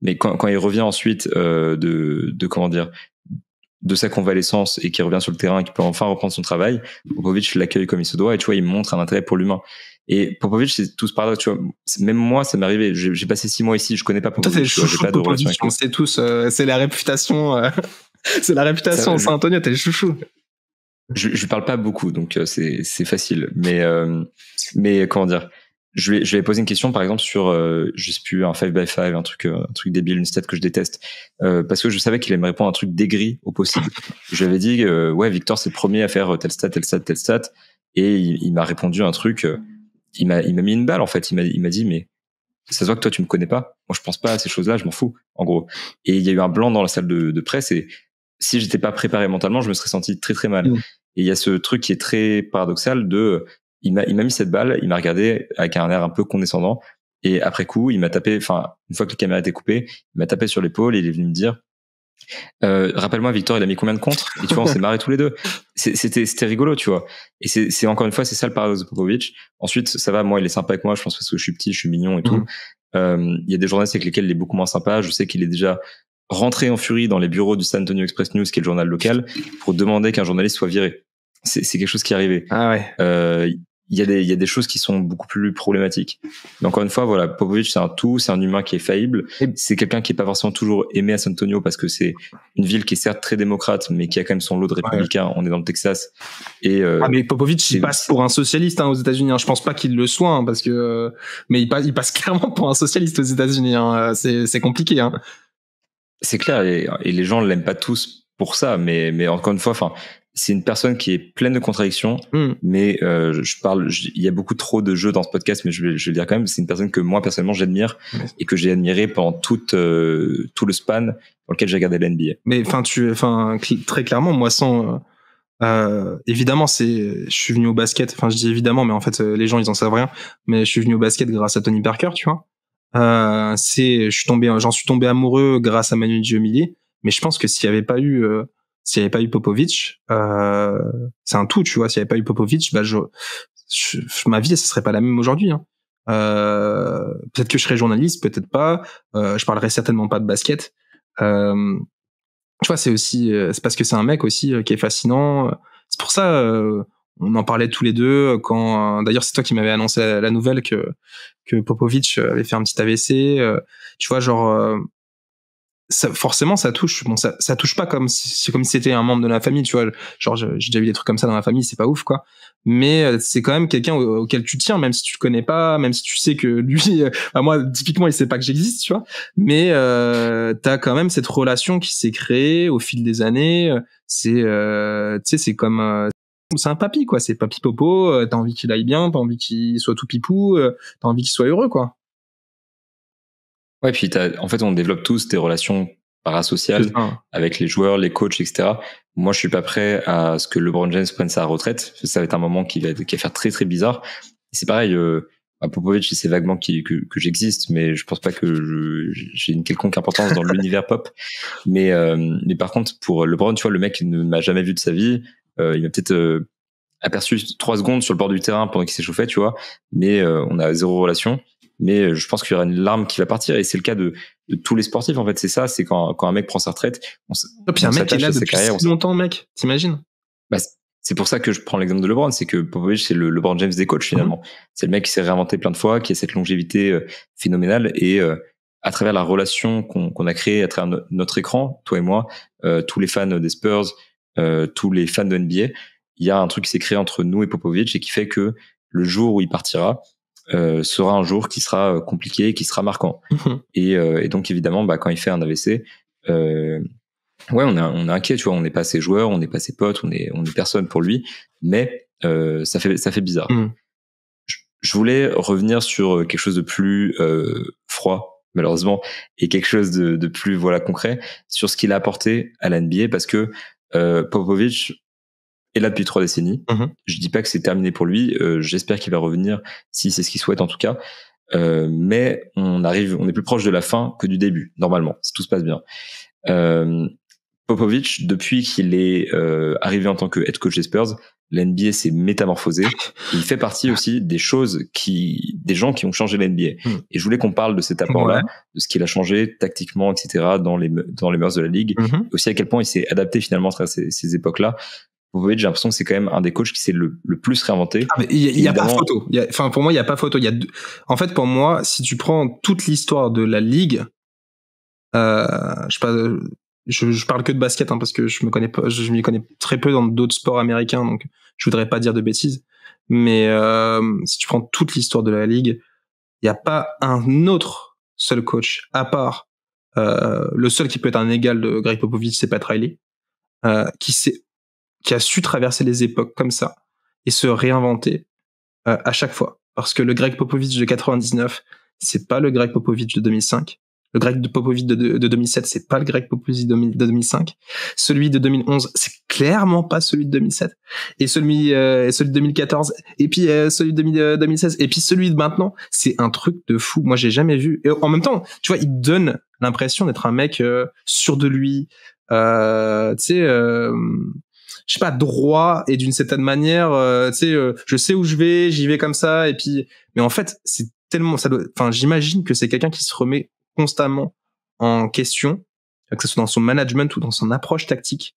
Mais quand il revient ensuite de comment dire, de sa convalescence et qu'il revient sur le terrain et qu'il peut enfin reprendre son travail, Popovic l'accueille comme il se doit et tu vois, il montre un intérêt pour l'humain. Et Popovic, c'est tout ce paradoxe, tu vois. Même moi, ça m'est arrivé. J'ai passé 6 mois ici, je connais pas Popovic. Toi, c'est le chouchou de Popovic, on sait tous. C'est la réputation. C'est la réputation. Saint-Antonio, t'es le chouchou. Je parle pas beaucoup, donc c'est facile. Mais comment dire, je lui ai posé une question, par exemple, sur, je sais plus, un 5x5, un truc débile, une stat que je déteste, parce que je savais qu'il allait me répondre un truc d'aigri au possible. Je lui avais dit, ouais, Victor, c'est le premier à faire telle stat, et il m'a répondu un truc. Il m'a mis une balle en fait. Il m'a dit mais ça se voit que toi tu me connais pas. Moi je pense pas à ces choses-là, je m'en fous en gros. Et il y a eu un blanc dans la salle de presse et si j'étais pas préparé mentalement, je me serais senti très très mal. Et il y a ce truc qui est très paradoxal de il m'a mis cette balle, il m'a regardé avec un air un peu condescendant et après coup il m'a tapé. Enfin une fois que la caméra était coupée, il m'a tapé sur l'épaule et il est venu me dire rappelle-moi Victor, il a mis combien de contre? Et tu vois, on s'est marrés tous les deux. C'était rigolo, tu vois. Et c'est encore une fois, c'est ça le paradoxe de Popovic. Ensuite, ça va, moi, il est sympa avec moi, je pense parce que je suis petit, je suis mignon et tout. Il y a des journalistes avec lesquels il est beaucoup moins sympa. Je sais qu'il est déjà rentré en furie dans les bureaux du San Antonio Express News, qui est le journal local, pour demander qu'un journaliste soit viré. C'est quelque chose qui est arrivé. Ah ouais. Il y a des choses qui sont beaucoup plus problématiques. Mais encore une fois, voilà, Popovic, c'est un tout, c'est un humain qui est faillible. C'est quelqu'un qui est pas forcément toujours aimé à San Antonio parce que c'est une ville qui est certes très démocrate, mais qui a quand même son lot de républicains. Ouais. On est dans le Texas. Et, mais Popovic, il passe pour un socialiste, aux États-Unis. Je pense pas qu'il le soit, parce que, mais il passe clairement pour un socialiste aux États-Unis. C'est compliqué, C'est clair. Et les gens l'aiment pas tous pour ça, mais encore une fois, c'est une personne qui est pleine de contradictions, mais il y a beaucoup trop de jeux dans ce podcast, mais je vais le dire quand même, c'est une personne que moi personnellement j'admire et que j'ai admiré pendant tout le span dans lequel j'ai regardé la NBA. Mais très clairement, moi évidemment je suis venu au basket, je dis évidemment, mais en fait les gens ils en savent rien, mais je suis venu au basket grâce à Tony Parker, tu vois. J'en suis tombé amoureux grâce à Manu Ginobili, mais je pense que s'il n'y avait pas eu Popovic, c'est un tout, tu vois. S'il n'y avait pas eu Popovic, ma vie, ce serait pas la même aujourd'hui. Peut-être que je serais journaliste, peut-être pas. Je parlerais certainement pas de basket. Tu vois, c'est parce que c'est un mec aussi qui est fascinant. C'est pour ça, on en parlait tous les deux quand. D'ailleurs, c'est toi qui m'avais annoncé la nouvelle que Popovic avait fait un petit AVC. Tu vois, genre. Forcément ça touche. Bon, ça touche pas comme si c'était un membre de la famille, tu vois. Genre j'ai déjà vu des trucs comme ça dans la famille, c'est pas ouf quoi. Mais c'est quand même quelqu'un auquel tu tiens, même si tu le connais pas, même si tu sais que lui, moi typiquement il sait pas que j'existe, tu vois. Mais t'as quand même cette relation qui s'est créée au fil des années. C'est tu sais, c'est comme c'est un papy quoi. C'est papy Popo. T'as envie qu'il aille bien, t'as envie qu'il soit tout pipou, t'as envie qu'il soit heureux quoi. Ouais, puis en fait, on développe tous des relations parasociales avec les joueurs, les coachs, etc. Moi, je suis pas prêt à ce que LeBron James prenne sa retraite. Ça va être un moment qui va faire très très bizarre. Et c'est pareil. Popovich, c'est vaguement que j'existe, mais je pense pas que j'ai une quelconque importance dans l'univers pop. Mais par contre, pour LeBron, tu vois, le mec ne m'a jamais vu de sa vie. Il m'a peut-être aperçu 3 secondes sur le bord du terrain pendant qu'il s'échauffait, tu vois. Mais on a 0 relation. Mais je pense qu'il y aura une larme qui va partir, et c'est le cas de tous les sportifs, en fait. C'est ça, c'est quand un mec prend sa retraite. Puis un mec qui est là depuis si longtemps, mec. T'imagines? C'est pour ça que je prends l'exemple de LeBron, c'est que Popovich, c'est le LeBron James des coachs, finalement. C'est le mec qui s'est réinventé plein de fois, qui a cette longévité phénoménale, et à travers la relation qu'on a créée à travers notre écran, toi et moi, tous les fans des Spurs, tous les fans de NBA, il y a un truc qui s'est créé entre nous et Popovich, et qui fait que le jour où il partira sera un jour qui sera compliqué, qui sera marquant. Et donc, évidemment, quand il fait un AVC, ouais, on est inquiet, tu vois, on n'est pas ses joueurs, on n'est pas ses potes, on est personne pour lui, mais ça fait bizarre. Je voulais revenir sur quelque chose de plus froid, malheureusement, et quelque chose de plus concret, sur ce qu'il a apporté à la NBA, parce que Popovich est là depuis 3 décennies. Je dis pas que c'est terminé pour lui, j'espère qu'il va revenir, si c'est ce qu'il souhaite en tout cas, mais on est plus proche de la fin que du début, normalement, si tout se passe bien. Popovich, depuis qu'il est arrivé en tant que head coach des Spurs, l'NBA s'est métamorphosée. Il fait partie aussi des gens qui ont changé l'NBA. Et je voulais qu'on parle de cet apport-là, de ce qu'il a changé tactiquement, etc., dans les mœurs de la ligue, et aussi à quel point il s'est adapté finalement à travers ces époques-là. Popovich, j'ai l'impression que c'est quand même un des coachs qui s'est le plus réinventé. Mais il y a pas photo. Enfin, pour moi, il y a pas photo. En fait, pour moi, si tu prends toute l'histoire de la ligue, je sais pas. Je parle que de basket, parce que je m'y connais très peu dans d'autres sports américains, donc je voudrais pas dire de bêtises. Mais si tu prends toute l'histoire de la ligue, il y a pas un autre seul coach à part le seul qui peut être un égal de Greg Popovich, c'est Pat Riley, qui a su traverser les époques comme ça et se réinventer à chaque fois. Parce que le Greg Popovich de 99, c'est pas le Greg Popovich de 2005. Le Greg Popovich de 2007, c'est pas le Greg Popovich de 2005. Celui de 2011, c'est clairement pas celui de 2007. Et celui de 2014, et puis celui de 2016, et puis celui de maintenant, c'est un truc de fou. Moi, j'ai jamais vu. Et en même temps, tu vois, il donne l'impression d'être un mec sûr de lui, tu sais, je sais pas, droit, et d'une certaine manière, tu sais, je sais où je vais, j'y vais comme ça, et puis, mais en fait, c'est tellement, j'imagine que c'est quelqu'un qui se remet constamment en question, que ce soit dans son management ou dans son approche tactique.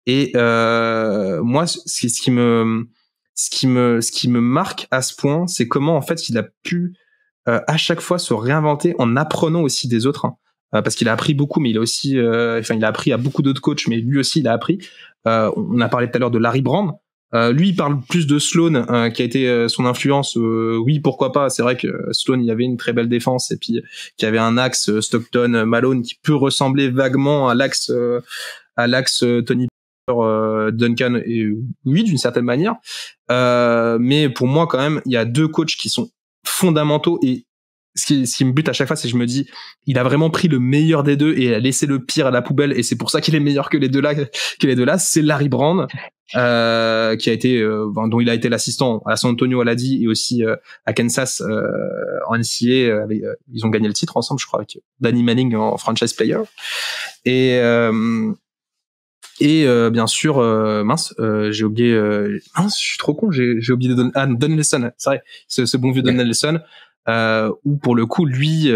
Et moi, ce qui me marque à ce point, c'est comment en fait il a pu à chaque fois se réinventer en apprenant aussi des autres, parce qu'il a appris beaucoup, mais il a aussi, il a appris à beaucoup d'autres coachs, mais lui aussi il a appris. On a parlé tout à l'heure de Larry Brown. Lui, il parle plus de Sloan, qui a été son influence. Oui, pourquoi pas. C'est vrai que Sloan, il avait une très belle défense, et puis qu'il y avait un axe Stockton-Malone qui peut ressembler vaguement à l'axe Tony Duncan, et oui, d'une certaine manière. Mais pour moi, quand même, il y a 2 coachs qui sont fondamentaux, et ce qui me bute à chaque fois, c'est que je me dis, il a vraiment pris le meilleur des deux et a laissé le pire à la poubelle, et c'est pour ça qu'il est meilleur que les deux là. C'est Larry Brown, qui a été, dont il a été l'assistant à San Antonio, à l'ADI, et aussi à Kansas en NCAA. Ils ont gagné le titre ensemble, je crois, avec Danny Manning en franchise player. Et bien sûr, j'ai oublié, je suis trop con, j'ai oublié Don Nelson, c'est vrai, ce bon vieux Don Nelson, où pour le coup, lui,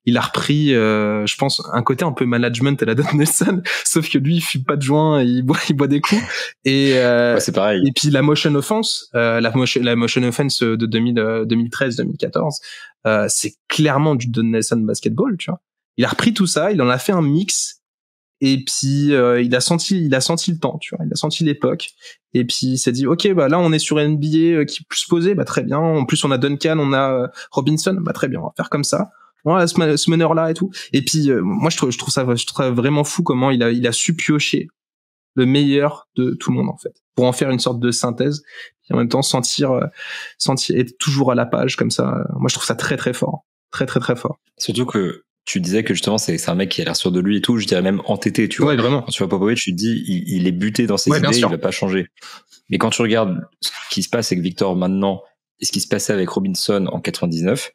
il a repris, je pense, un côté un peu management à la Don Nelson, sauf que lui, il fume pas de joint, il boit des coups, et c'est pareil. Et puis la motion offense de 2013-2014, c'est clairement du Don Nelson basketball, tu vois. Il a repris tout ça, il en a fait un mix. Et puis il a senti le temps, tu vois, il a senti l'époque, et puis il s'est dit ok, là on est sur NBA qui peut se poser, très bien, en plus on a Duncan, on a Robinson, très bien, on va faire comme ça, voilà, ce meneur là et tout. Et puis moi je trouve ça vraiment fou comment il a su piocher le meilleur de tout le monde, en fait, pour en faire une sorte de synthèse, et en même temps sentir être toujours à la page comme ça. Moi je trouve ça très très fort, très très très fort. Surtout que tu disais que justement c'est un mec qui a l'air sûr de lui et tout, je dirais même entêté, tu vois. Ouais, vraiment. Quand tu vois Popovich, tu te dis il est buté dans ses idées, il va pas changer. Mais quand tu regardes ce qui se passe avec Victor maintenant, et ce qui se passait avec Robinson en 99,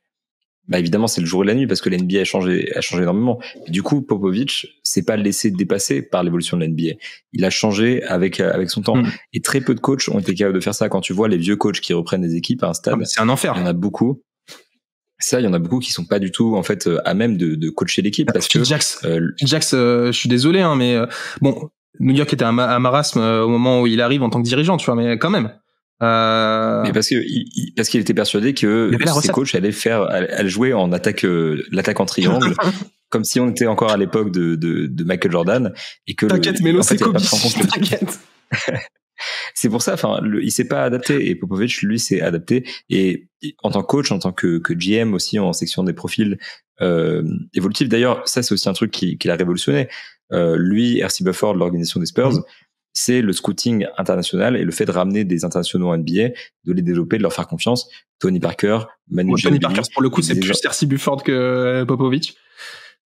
bah évidemment c'est le jour et la nuit parce que l'NBA a changé énormément. Et du coup, Popovich s'est pas laissé dépasser par l'évolution de l'NBA. Il a changé avec son temps. Et très peu de coachs ont été capables de faire ça. Quand tu vois les vieux coachs qui reprennent des équipes à un stade, c'est un enfer. Il y en a beaucoup. Il y en a beaucoup qui sont pas du tout en fait à même de coacher l'équipe parce que Jax, je suis désolé hein, mais bon, New York était à marasme au moment où il arrive en tant que dirigeant, tu vois, mais quand même. Mais parce qu'il était persuadé que ses coachs allaient jouer en attaque, l'attaque en triangle, comme si on était encore à l'époque de Michael Jordan et que t'inquiète, Melo, c'est Kobe. T'inquiète. C'est pour ça, il s'est pas adapté et Popovich lui s'est adapté et en tant que coach, en tant que GM aussi en section des profils évolutifs. D'ailleurs, ça c'est aussi un truc qu'il a révolutionné. Lui, R.C. Bufford, l'organisation des Spurs. C'est le scouting international et le fait de ramener des internationaux en NBA, de les développer, de leur faire confiance. Tony Parker, Manu Ginobili. Tony Parker, pour le coup, c'est plus R.C. Bufford que Popovich.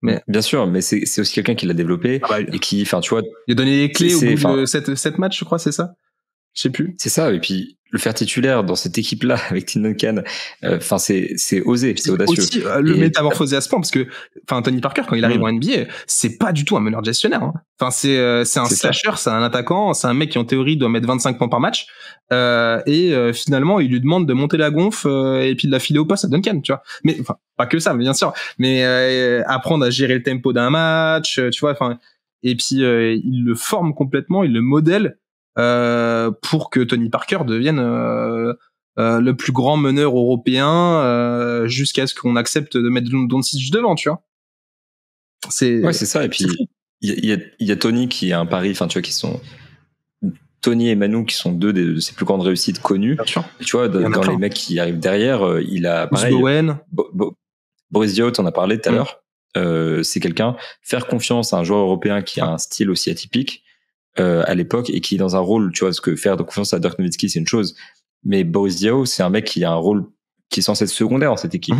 Mais bien sûr, mais c'est aussi quelqu'un qui l'a développé et qui, enfin, tu vois, il a donné les clés au bout de 7 matchs, je crois, c'est ça. Je sais plus. C'est ça, et puis le faire titulaire dans cette équipe-là avec Tim Duncan, enfin c'est osé, c'est audacieux. Aussi le métamorphoser à ce point parce que, enfin Tony Parker quand il arrive en NBA, c'est pas du tout un meneur gestionnaire. Hein. Enfin c'est un slasher, c'est un attaquant, c'est un mec qui en théorie doit mettre 25 points par match, et finalement il lui demande de monter la gonfle et puis de la filer au poste à Duncan, tu vois. Mais enfin pas que ça, bien sûr, mais apprendre à gérer le tempo d'un match, tu vois. Enfin et puis il le forme complètement, il le modèle. Pour que Tony Parker devienne le plus grand meneur européen jusqu'à ce qu'on accepte de mettre Doncic devant, tu vois. C'est ça. Et puis il y a Tony qui a un pari, enfin tu vois, qui sont Tony et Manu qui sont deux de ses plus grandes réussites connues. Bien sûr. Et tu vois, dans les mecs qui arrivent derrière, il a pareil. Bowen. Boris Diaw, on a parlé tout à l'heure. C'est quelqu'un, faire confiance à un joueur européen qui a un style aussi atypique. À l'époque et qui est dans un rôle, tu vois, parce que faire de confiance à Dirk Nowitzki c'est une chose, mais Boris Diaw c'est un mec qui a un rôle qui est censé être secondaire dans cette équipe,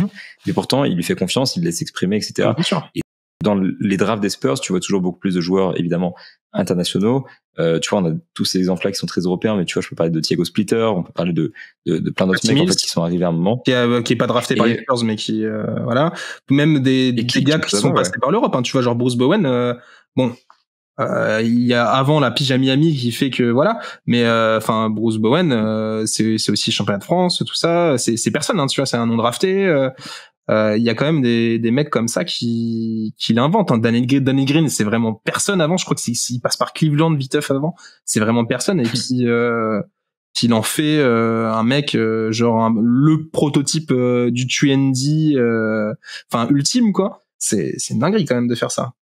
mais pourtant il lui fait confiance, il le laisse s'exprimer, etc. Et dans les drafts des Spurs, tu vois toujours beaucoup plus de joueurs évidemment internationaux. Tu vois, on a tous ces exemples-là qui sont très européens, mais tu vois, je peux parler de Thiago Splitter, on peut parler de plein d'autres mecs en fait, qui sont arrivés à un moment. Qui est pas drafté par les Spurs, mais qui voilà, même des gars qui sont passés par l'Europe. Hein, tu vois, genre Bruce Bowen. Bon. Il y a avant la pige à Miami qui fait que voilà, mais enfin Bruce Bowen c'est aussi championnat de France, tout ça, c'est personne, hein, tu vois, c'est un non drafté. Il y a quand même des mecs comme ça qui l'inventent. Hein. Danny Green, c'est vraiment personne avant. Je crois que s'il passe par Cleveland viteuf avant, c'est vraiment personne. Et puis qu'il en fait un mec genre le prototype du trendy, enfin ultime quoi. C'est une dinguerie quand même de faire ça.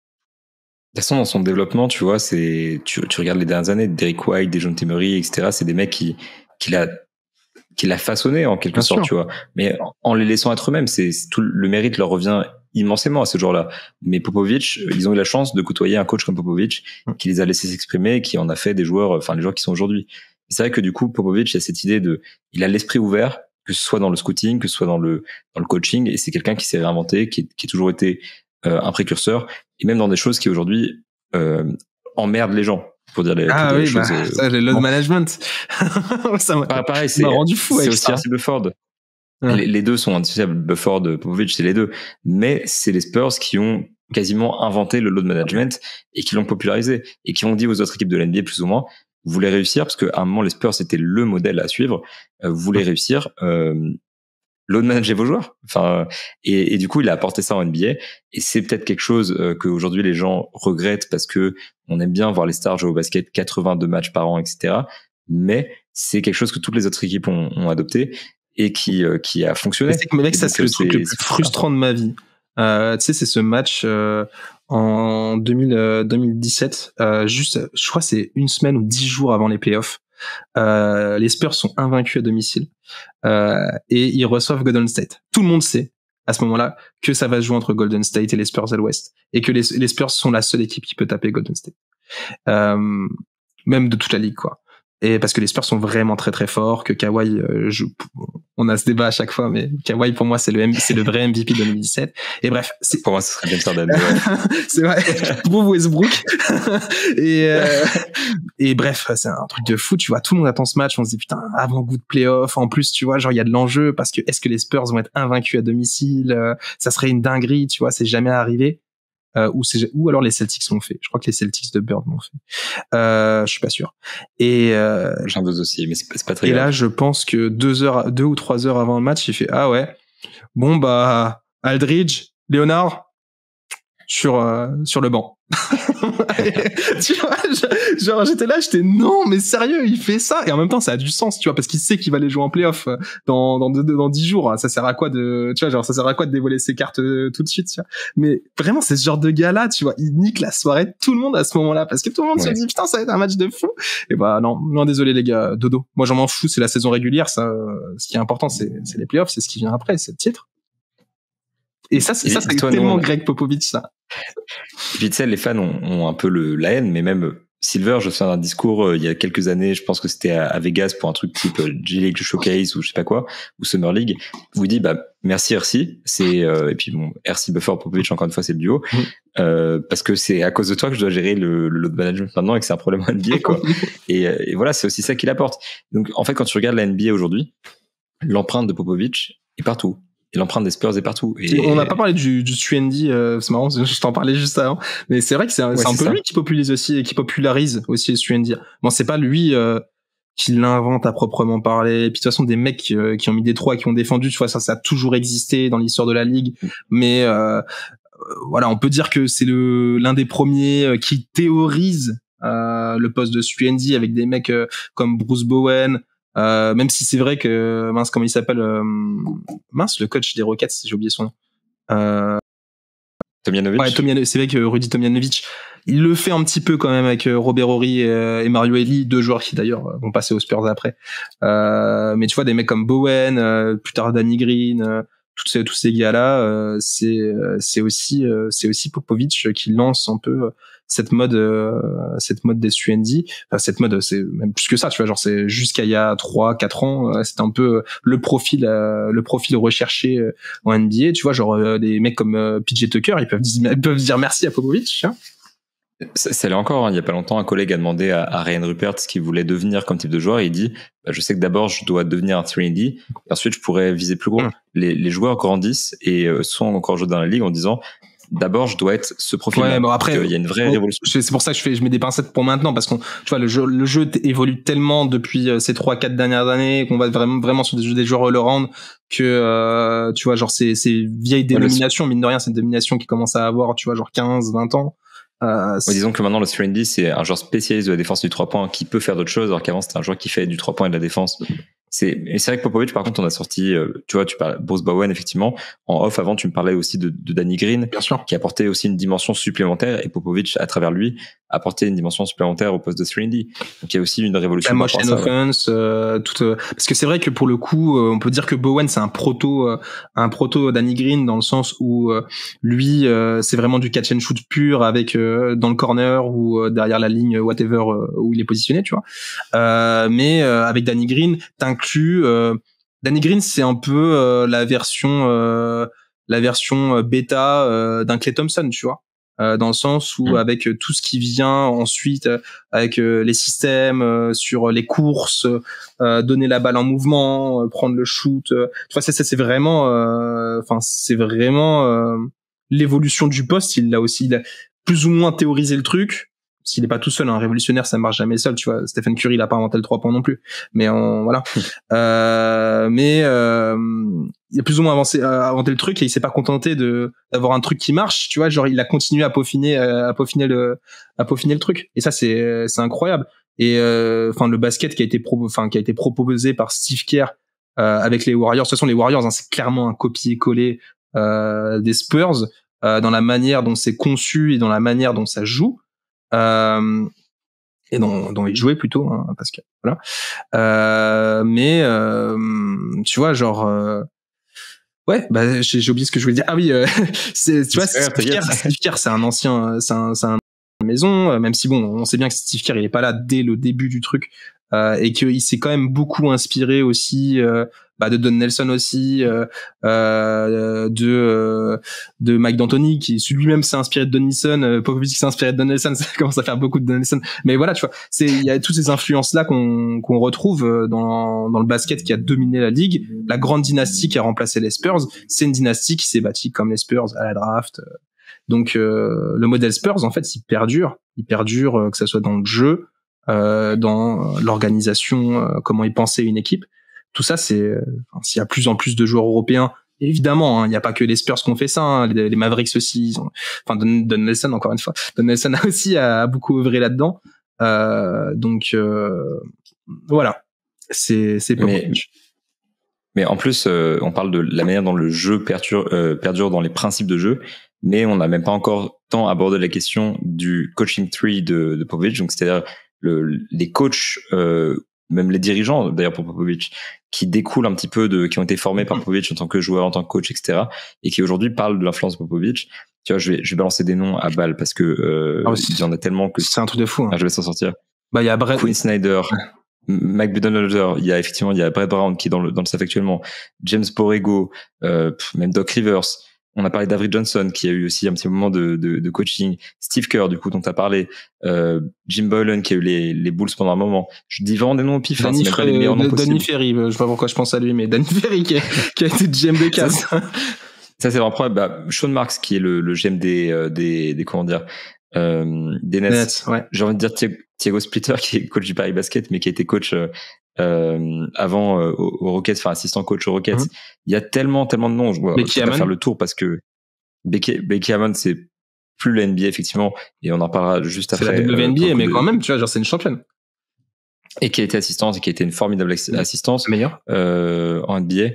De toute façon, dans son développement, tu vois, tu regardes les dernières années, Derrick White, Dejounte Murray, etc. C'est des mecs qu'il a façonné en quelque sorte, tu vois. Mais en les laissant être eux-mêmes, c'est tout le mérite leur revient immensément à ce jour-là. Mais Popovich, ils ont eu la chance de côtoyer un coach comme Popovich qui les a laissés s'exprimer, qui en a fait des joueurs, enfin les joueurs qui sont aujourd'hui. Et c'est vrai que du coup, Popovich a cette idée il a l'esprit ouvert, que ce soit dans le scouting, que ce soit dans le coaching, et c'est quelqu'un qui s'est réinventé, qui a toujours été un précurseur, et même dans des choses qui aujourd'hui emmerdent les gens, pour dire les choses. Ça, le load management. Ça m'a pareil, c'est rendu fou. C'est aussi R.C. Bufford. Ouais. Les deux sont indissociables. Bufford, Popovich, c'est les deux. Mais c'est les Spurs qui ont quasiment inventé le load management et qui l'ont popularisé et qui ont dit aux autres équipes de l'NBA plus ou moins, vous voulez réussir, parce qu'à un moment les Spurs c'était le modèle à suivre. Vous voulez réussir. Load manager vos joueurs. Enfin, et du coup, il a apporté ça en NBA. Et c'est peut-être quelque chose que aujourd'hui les gens regrettent parce que on aime bien voir les stars jouer au basket 82 matchs par an, etc. Mais c'est quelque chose que toutes les autres équipes ont adopté et qui a fonctionné. C'est que, mec, ça c'est le truc le plus frustrant de ma vie. Tu sais, c'est ce match en 2017. Juste, je crois, c'est une semaine ou 10 jours avant les playoffs. Les Spurs sont invaincus à domicile et ils reçoivent Golden State. Tout le monde sait à ce moment-là que ça va se jouer entre Golden State et les Spurs à l'Ouest et que les Spurs sont la seule équipe qui peut taper Golden State, même de toute la ligue quoi. Et parce que les Spurs sont vraiment très très forts, que Kawhi, on a ce débat à chaque fois, mais Kawhi pour moi c'est le vrai MVP de 2017. Et bref, pour moi ce serait bien Harden. C'est vrai. Pour Westbrook. Et bref, c'est un truc de fou. Tu vois, tout le monde attend ce match. On se dit putain, avant-goût de playoff. En plus, tu vois, genre il y a de l'enjeu parce que est-ce que les Spurs vont être invaincus à domicile? Ça serait une dinguerie. Tu vois, c'est jamais arrivé. Ou alors les Celtics l'ont fait. Je crois que les Celtics de Bird l'ont fait. Je suis pas sûr. Et j'en doute aussi, mais c'est pas très grave. Et là, je pense que 2 ou 3 heures avant le match, il fait ah ouais. Bon bah Aldridge, Leonard sur le banc. Tu vois, genre j'étais là, j'étais non mais sérieux, il fait ça et en même temps ça a du sens, tu vois, parce qu'il sait qu'il va aller jouer en playoff dans 10 jours. Ça sert à quoi de, tu vois, genre ça sert à quoi de dévoiler ses cartes tout de suite, tu vois. Mais vraiment c'est ce genre de gars là, tu vois, il nique la soirée de tout le monde à ce moment-là parce que tout le monde se dit putain ça va être un match de fou. Et bah non désolé les gars, dodo. Moi j'en m'en fous, c'est la saison régulière, ça. Ce qui est important c'est les playoffs, c'est ce qui vient après, c'est le titre. Et ça c'est tellement Greg Popovich ça. Et puis tu sais, les fans ont un peu la haine, mais même Silver, je me souviens d'un discours il y a quelques années, je pense que c'était à Vegas pour un truc type G-League Showcase ou je sais pas quoi, ou Summer League, où il dit bah merci RC, et puis bon RC Buffer Popovich encore une fois c'est le duo, parce que c'est à cause de toi que je dois gérer le load management maintenant et que c'est un problème en NBA quoi. et voilà, c'est aussi ça qu'il apporte. Donc en fait quand tu regardes la NBA aujourd'hui, l'empreinte de Popovich est partout. Et l'empreinte des Spurs est partout. Et on n'a pas parlé du 3&D, c'est marrant, je t'en parlais juste avant. Mais c'est vrai que c'est un peu lui qui popularise aussi et qui popularise aussi le 3&D. Bon, c'est pas lui qui l'invente à proprement parler. Et puis de toute façon, des mecs qui ont mis des 3, qui ont défendu, tu vois, ça a toujours existé dans l'histoire de la ligue. Mais voilà, on peut dire que c'est l'un des premiers qui théorise le poste de 3&D avec des mecs comme Bruce Bowen. Même si c'est vrai que comment il s'appelle le coach des Rockets, j'ai oublié son nom. Tomjanovic. Ouais, c'est vrai que Rudy Tomjanovic, il le fait un petit peu quand même avec Robert Horry et Mario Elie, 2 joueurs qui d'ailleurs vont passer aux Spurs après. Mais tu vois des mecs comme Bowen, plus tard Danny Green, tous ces gars-là, c'est aussi Popovich qui lance un peu cette mode des 3&D. Enfin, cette mode, c'est même plus que ça, tu vois, genre c'est jusqu'à il y a 3-4 ans, c'était un peu le profil recherché en NBA, tu vois, genre des mecs comme PJ Tucker, ils peuvent dire merci à Popovich, hein. Ça l'est encore, hein. Il y a pas longtemps, un collègue a demandé à Ryan Rupert ce qu'il voulait devenir comme type de joueur et il dit bah, je sais que d'abord je dois devenir un 3&D et ensuite je pourrais viser plus gros. Les joueurs grandissent et sont encore joués dans la ligue en disant d'abord je dois être ce profil. Ouais, bon après il y a une vraie révolution. C'est pour ça que je mets des pincettes pour maintenant parce qu'on tu vois le jeu évolue tellement depuis ces 3-4 dernières années qu'on va vraiment sur des joueurs all-around que tu vois genre ces vieilles dénominations, mine de rien, c'est une dénomination qui commence à avoir tu vois genre 15-20 ans. Disons que maintenant le 3&D c'est un joueur spécialiste de la défense du 3 points qui peut faire d'autres choses alors qu'avant c'était un joueur qui fait du 3 points et de la défense. C'est vrai que Popovich par contre on a sorti tu vois tu parles Bruce Bowen effectivement en off avant tu me parlais aussi de Danny Green bien sûr qui apportait aussi une dimension supplémentaire et Popovich à travers lui apportait une dimension supplémentaire au poste de 3&D. Donc il y a aussi une révolution. La motion offense, parce que c'est vrai que pour le coup, on peut dire que Bowen c'est un proto Danny Green dans le sens où lui c'est vraiment du catch and shoot pur avec dans le corner ou derrière la ligne whatever où il est positionné, tu vois. Mais avec Danny Green, t'inclus Danny Green, c'est un peu la version bêta d'un Klay Thompson, tu vois. Dans le sens où avec tout ce qui vient ensuite avec les systèmes sur les courses, donner la balle en mouvement, prendre le shoot, tu vois c'est vraiment l'évolution du poste. Il a plus ou moins théorisé le truc. S'il est pas tout seul, un révolutionnaire, ça marche jamais seul, tu vois. Stephen Curry, il a pas inventé le 3 points non plus. Mais voilà. Il a plus ou moins inventé le truc et il s'est pas contenté d'avoir un truc qui marche, tu vois. Genre, il a continué à peaufiner le truc. Et ça, c'est incroyable. Et le basket qui a été proposé par Steve Kerr avec les Warriors. De toute façon, les Warriors, hein, c'est clairement un copier-coller des Spurs dans la manière dont c'est conçu et dans la manière dont ça joue. Et dont il jouait plutôt hein, parce que voilà tu vois genre ouais bah j'ai oublié ce que je voulais dire. Ah oui tu vois Steve Kerr c'est un ancien maison même si bon on sait bien que Steve Kerr il est pas là dès le début du truc et qu'il s'est quand même beaucoup inspiré aussi de Don Nelson aussi, de Mike D'Antoni, qui lui-même s'est inspiré de Don Nelson, Popovich s'est inspiré de Don Nelson, ça commence à faire beaucoup de Don Nelson. Mais voilà, tu vois, il y a toutes ces influences-là qu'on retrouve dans le basket qui a dominé la ligue. La grande dynastie qui a remplacé les Spurs, c'est une dynastie qui s'est bâtie comme les Spurs à la draft. Donc le modèle Spurs, en fait, il perdure, que ça soit dans le jeu, dans l'organisation, comment ils pensaient une équipe. Tout ça, s'il y a plus en plus de joueurs européens, évidemment, il n'y a pas que les Spurs qui ont fait ça, les Mavericks aussi, Don Nelson, encore une fois, Don Nelson a beaucoup œuvré là-dedans. Donc voilà, c'est mais en plus, on parle de la manière dont le jeu perdure dans les principes de jeu, mais on n'a même pas encore tant abordé la question du coaching tree de Popovich, donc c'est-à-dire les coachs, même les dirigeants d'ailleurs pour Popovich, qui découlent un petit peu qui ont été formés par Popovich en tant que joueur, en tant que coach, etc., et qui aujourd'hui parlent de l'influence de Popovich. Tu vois, je vais balancer des noms à balle parce que il y en a tellement que c'est un truc de fou. Je vais s'en sortir. Il y a Brett Quinn Snyder, Mike Budenholzer, il y a Brett Brown qui est dans le staff actuellement, James Borrego, même Doc Rivers. On a parlé d'Avery Johnson qui a eu aussi un petit moment de coaching, Steve Kerr du coup dont tu as parlé, Jim Boylan qui a eu les Bulls pendant un moment. Je dis vraiment des noms au pif, c'est même pas les meilleurs noms possibles. Danny Ferry, je sais pas pourquoi je pense à lui, mais Danny Ferry qui a été GM de Cavs. Ça c'est vraiment probable. Sean Marks qui est le GM des comment dire, des Nets. Ouais. J'ai envie de dire Thiago Splitter qui est coach du Paris Basket mais qui a été coach avant aux Rockets, enfin assistant coach aux Rockets. Il y a tellement de noms, je vois pas faire le tour parce que Becky Hammon c'est plus la NBA effectivement et on en parlera juste après. C'est la WNBA mais quand même tu vois genre c'est une championne. Et qui a été assistante et qui a été une formidable assistance en NBA.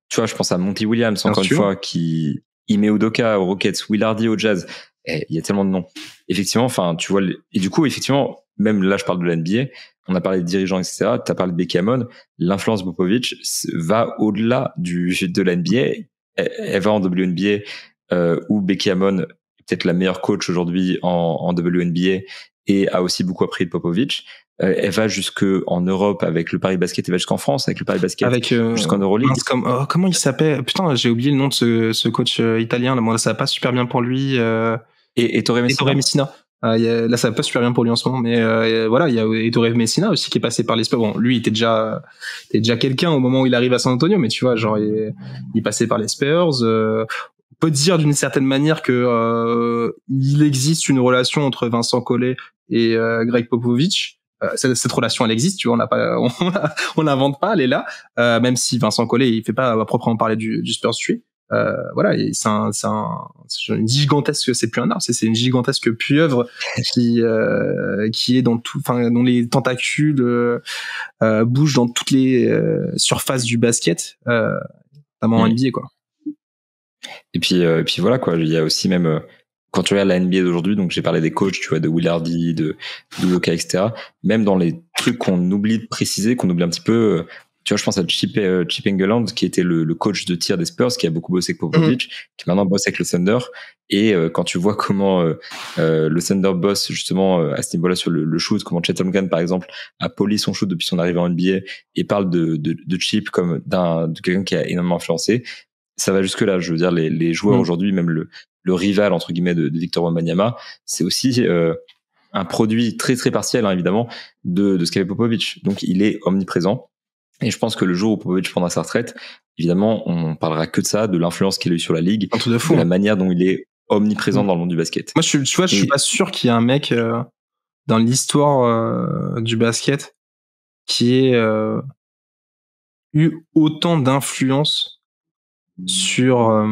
Tu vois, je pense à Monty Williams encore une fois, qui Ime Udoka aux Rockets, Will Hardy au Jazz. Il y a tellement de noms. Effectivement, enfin, tu vois, et du coup, effectivement, même là, je parle de la NBA, on a parlé de dirigeants, etc. Tu as parlé de Becky Hammon. L'influence de Popovich va au-delà de la NBA. Elle va en WNBA, où Becky Hammon est peut-être la meilleure coach aujourd'hui en WNBA et a aussi beaucoup appris de Popovich. Elle va jusqu'en Europe avec le Paris Basket, elle va jusqu'en France avec le Paris Basket, jusqu'en Euroleague. Comment il s'appelle? Putain, j'ai oublié le nom de ce coach italien. Là, moi, ça va pas super bien pour lui. Et Ettore Messina. Là, ça va pas super bien pour lui en ce moment, mais voilà, il y a Ettore Messina aussi qui est passé par les Spurs. Bon, lui, il était déjà quelqu'un au moment où il arrive à San Antonio, mais tu vois, genre, il passait par les Spurs. On peut dire d'une certaine manière que il existe une relation entre Vincent Collet et Greg Popovich. Cette relation elle existe, tu vois, on n'invente pas, elle est là, même si Vincent Collet il fait pas à proprement parler du Spurs tree. Voilà, c'est une gigantesque, c'est plus un arbre, c'est une gigantesque pieuvre qui est dans tout, enfin dont les tentacules bougent dans toutes les surfaces du basket, notamment en NBA quoi. Et puis voilà quoi, il y a aussi même quand tu regardes la NBA d'aujourd'hui, donc j'ai parlé des coachs, tu vois, de Will Hardy, de Udoka, etc. Même dans les trucs qu'on oublie de préciser, qu'on oublie un petit peu, tu vois, je pense à Chip Engelland, qui était le coach de tir des Spurs, qui a beaucoup bossé avec Popovich, qui maintenant bosse avec le Thunder. Et quand tu vois comment le Thunder bosse justement à ce niveau-là sur le shoot, comment Chet Holmgren, par exemple, a poli son shoot depuis son arrivée en NBA et parle de Chip comme de quelqu'un qui a énormément influencé. Ça va jusque là, je veux dire, les joueurs aujourd'hui, même le rival entre guillemets de Victor Wembanyama, c'est aussi un produit très très partiel évidemment de ce qu'avait Popovich. Donc il est omniprésent et je pense que le jour où Popovich prendra sa retraite, évidemment on parlera que de ça, de l'influence qu'il a eu sur la ligue, de la manière dont il est omniprésent dans le monde du basket. Moi je suis pas sûr qu'il y ait un mec dans l'histoire du basket qui ait eu autant d'influence sur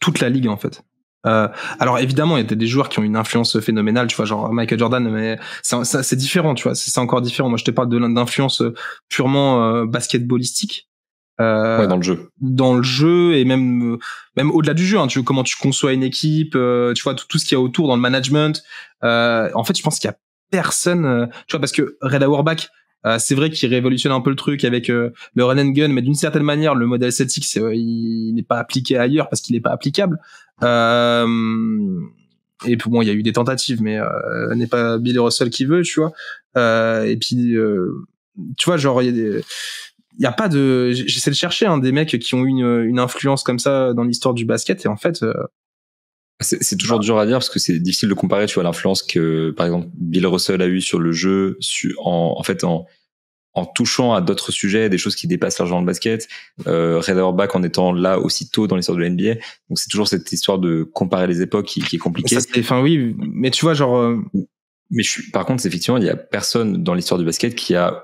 toute la ligue en fait. Alors évidemment il y a des joueurs qui ont une influence phénoménale, tu vois, genre Michael Jordan, mais c'est différent, tu vois, c'est encore différent. Moi je te parle d'influence purement basketballistique. Ouais, dans le jeu et même au-delà du jeu, hein, tu vois, comment tu conçois une équipe, tu vois tout ce qu'il y a autour dans le management. En fait je pense qu'il y a personne, tu vois, parce que Red Auerbach, c'est vrai qu'il révolutionne un peu le truc avec le run and gun, mais d'une certaine manière, le modèle Celtics, il n'est pas appliqué ailleurs parce qu'il n'est pas applicable. Et puis bon, il y a eu des tentatives, mais n'est pas Bill Russell qui veut, tu vois. Et puis tu vois, genre il y a pas de, j'essaie de chercher des mecs qui ont eu une influence comme ça dans l'histoire du basket, et en fait c'est toujours dur à dire parce que c'est difficile de comparer, tu vois, l'influence que par exemple Bill Russell a eu sur le jeu, en touchant à d'autres sujets, des choses qui dépassent l'argent de basket, Red Auerbach en étant là aussi tôt dans l'histoire de la NBA. Donc c'est toujours cette histoire de comparer les époques qui est compliquée. Oui, mais tu vois, genre mais par contre, effectivement, il y a personne dans l'histoire du basket qui a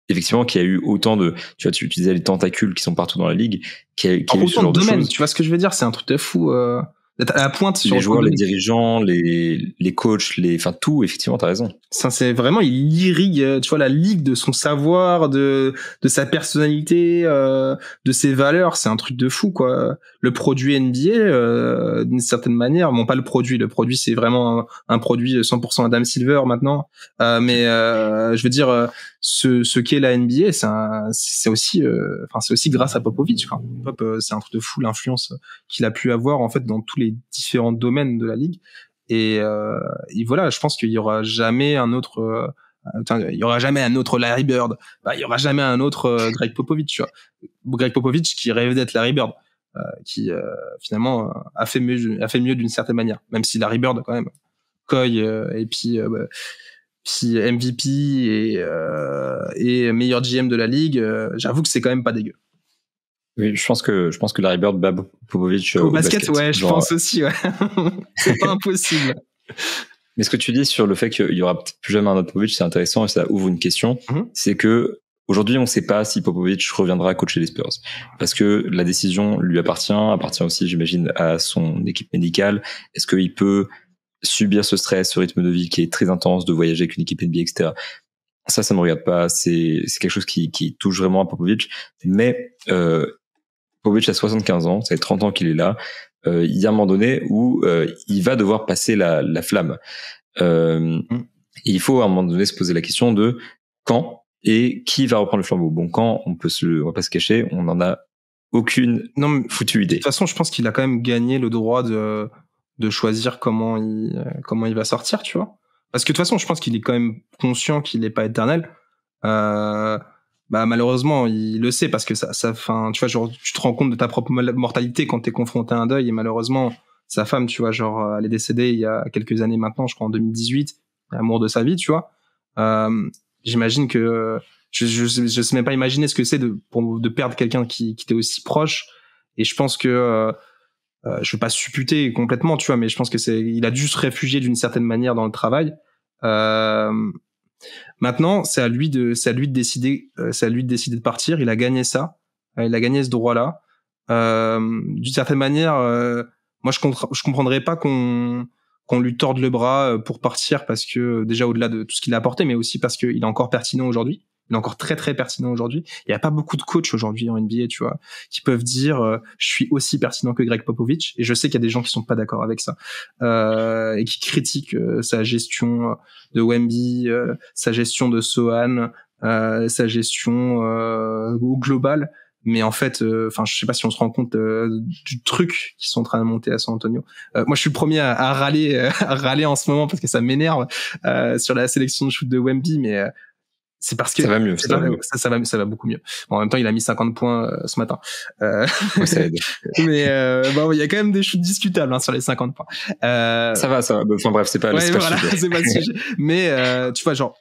eu autant de, tu vois, tu disais les tentacules qui sont partout dans la ligue, qui a eu ce genre de domaines. Tu vois ce que je veux dire? C'est un truc de fou. À la pointe sur les joueurs, les dirigeants, les coachs, enfin tout, effectivement, t'as raison. Ça, c'est vraiment, il irrigue, tu vois, la ligue de son savoir, de sa personnalité, de ses valeurs. C'est un truc de fou, quoi. Le produit NBA, d'une certaine manière, bon, pas le produit c'est vraiment un produit 100% Adam Silver maintenant. Mais je veux dire, ce qu'est la NBA, c'est aussi grâce à Popovich, quoi. Pop, c'est un truc de fou, l'influence qu'il a pu avoir, en fait, dans tous les différents domaines de la ligue. Et voilà, je pense qu'il y aura jamais un autre Larry Bird, il y aura jamais un autre Greg Popovich, tu vois. Greg Popovich qui rêvait d'être Larry Bird, qui finalement a fait mieux d'une certaine manière, même si Larry Bird quand même Coy et puis MVP et meilleur GM de la ligue, j'avoue que c'est quand même pas dégueu. Oui, je pense que Larry Bird bat Popovich au basket. Ouais, je pense aussi, ouais. C'est pas impossible. Mais ce que tu dis sur le fait qu'il y aura peut-être plus jamais un autre Popovich, c'est intéressant et ça ouvre une question. C'est que aujourd'hui, on ne sait pas si Popovich reviendra coacher les Spurs parce que la décision lui appartient aussi, j'imagine, à son équipe médicale. Est-ce qu'il peut subir ce stress, ce rythme de vie qui est très intense, de voyager avec une équipe NBA, etc. Ça me regarde pas. C'est quelque chose qui touche vraiment à Popovich. Mais Popovich a 75 ans, ça fait 30 ans qu'il est là. Il y a un moment donné où il va devoir passer la flamme. Il faut à un moment donné se poser la question de quand et qui va reprendre le flambeau. Bon, quand, on va pas se cacher, on n'en a aucune foutue idée. De toute façon, je pense qu'il a quand même gagné le droit de choisir comment il va sortir, tu vois. Parce que de toute façon, je pense qu'il est quand même conscient qu'il n'est pas éternel. Malheureusement, il le sait parce que ça, tu vois, genre, tu te rends compte de ta propre mortalité quand t'es confronté à un deuil, et malheureusement, sa femme, tu vois, genre, elle est décédée il y a quelques années maintenant, je crois en 2018, l'amour de sa vie, tu vois. J'imagine que, je sais même pas imaginer ce que c'est de perdre quelqu'un qui t'est aussi proche, et je pense que, je veux pas supputer complètement, tu vois, mais je pense que il a dû se réfugier d'une certaine manière dans le travail. Maintenant, c'est à lui de décider de partir. Il a gagné ça. Il a gagné ce droit-là. D'une certaine manière, moi, je comprendrais pas qu'on lui torde le bras pour partir, parce que déjà au-delà de tout ce qu'il a apporté, mais aussi parce qu'il est encore pertinent aujourd'hui. Il est encore très très pertinent aujourd'hui. Il y a pas beaucoup de coachs aujourd'hui en NBA, tu vois, qui peuvent dire je suis aussi pertinent que Greg Popovich. Et je sais qu'il y a des gens qui sont pas d'accord avec ça et qui critiquent sa gestion de Wemby, sa gestion de Sohan, sa gestion au global. Mais en fait, je sais pas si on se rend compte du truc qu'ils sont en train de monter à San Antonio. Moi, je suis le premier à râler en ce moment parce que ça m'énerve sur la sélection de shoot de Wemby, mais c'est parce que ça va mieux, ça va beaucoup mieux. Bon, en même temps, il a mis 50 points ce matin. Ouais, ça aide. Mais il y a quand même des shoots discutables sur les 50 points. Ça va. Enfin bref, c'est pas. C'est pas le sujet. Mais tu vois, genre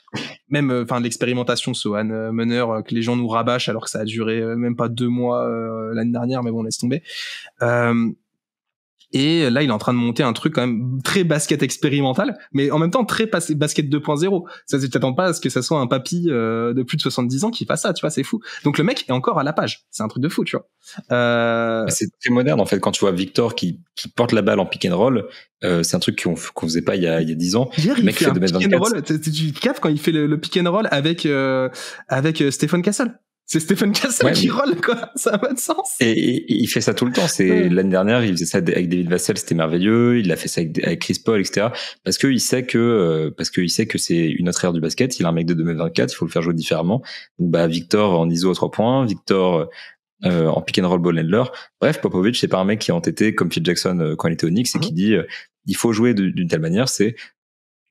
même l'expérimentation Sohan meneur que les gens nous rabâchent alors que ça a duré même pas 2 mois l'année dernière, mais bon, laisse tomber. Et là, il est en train de monter un truc quand même très basket expérimental, mais en même temps très basket 2.0. Ça, tu t'attends pas à ce que ça soit un papy de plus de 70 ans qui fasse ça, tu vois, c'est fou. Donc le mec est encore à la page. C'est un truc de fou, tu vois. C'est très moderne, en fait, quand tu vois Victor qui porte la balle en pick and roll. C'est un truc qu'on faisait pas il y a 10 ans. Hier, il fait un pick and roll. Tu captes quand il fait le pick and roll avec Stephen Castle. C'est Stephen Castle qui roll, quoi. Ça n'a pas de sens. Et il fait ça tout le temps. L'année dernière, il faisait ça avec David Vassell, c'était merveilleux. Il a fait ça avec Chris Paul, etc. Parce qu'il sait que c'est une autre ère du basket. Il a un mec de 2024, il faut le faire jouer différemment. Donc, Victor en ISO à 3 points, Victor en pick and roll ball handler. Bref, Popovich, c'est pas un mec qui est entêté comme Phil Jackson quand il était au Knicks et qui dit il faut jouer d'une telle manière. C'est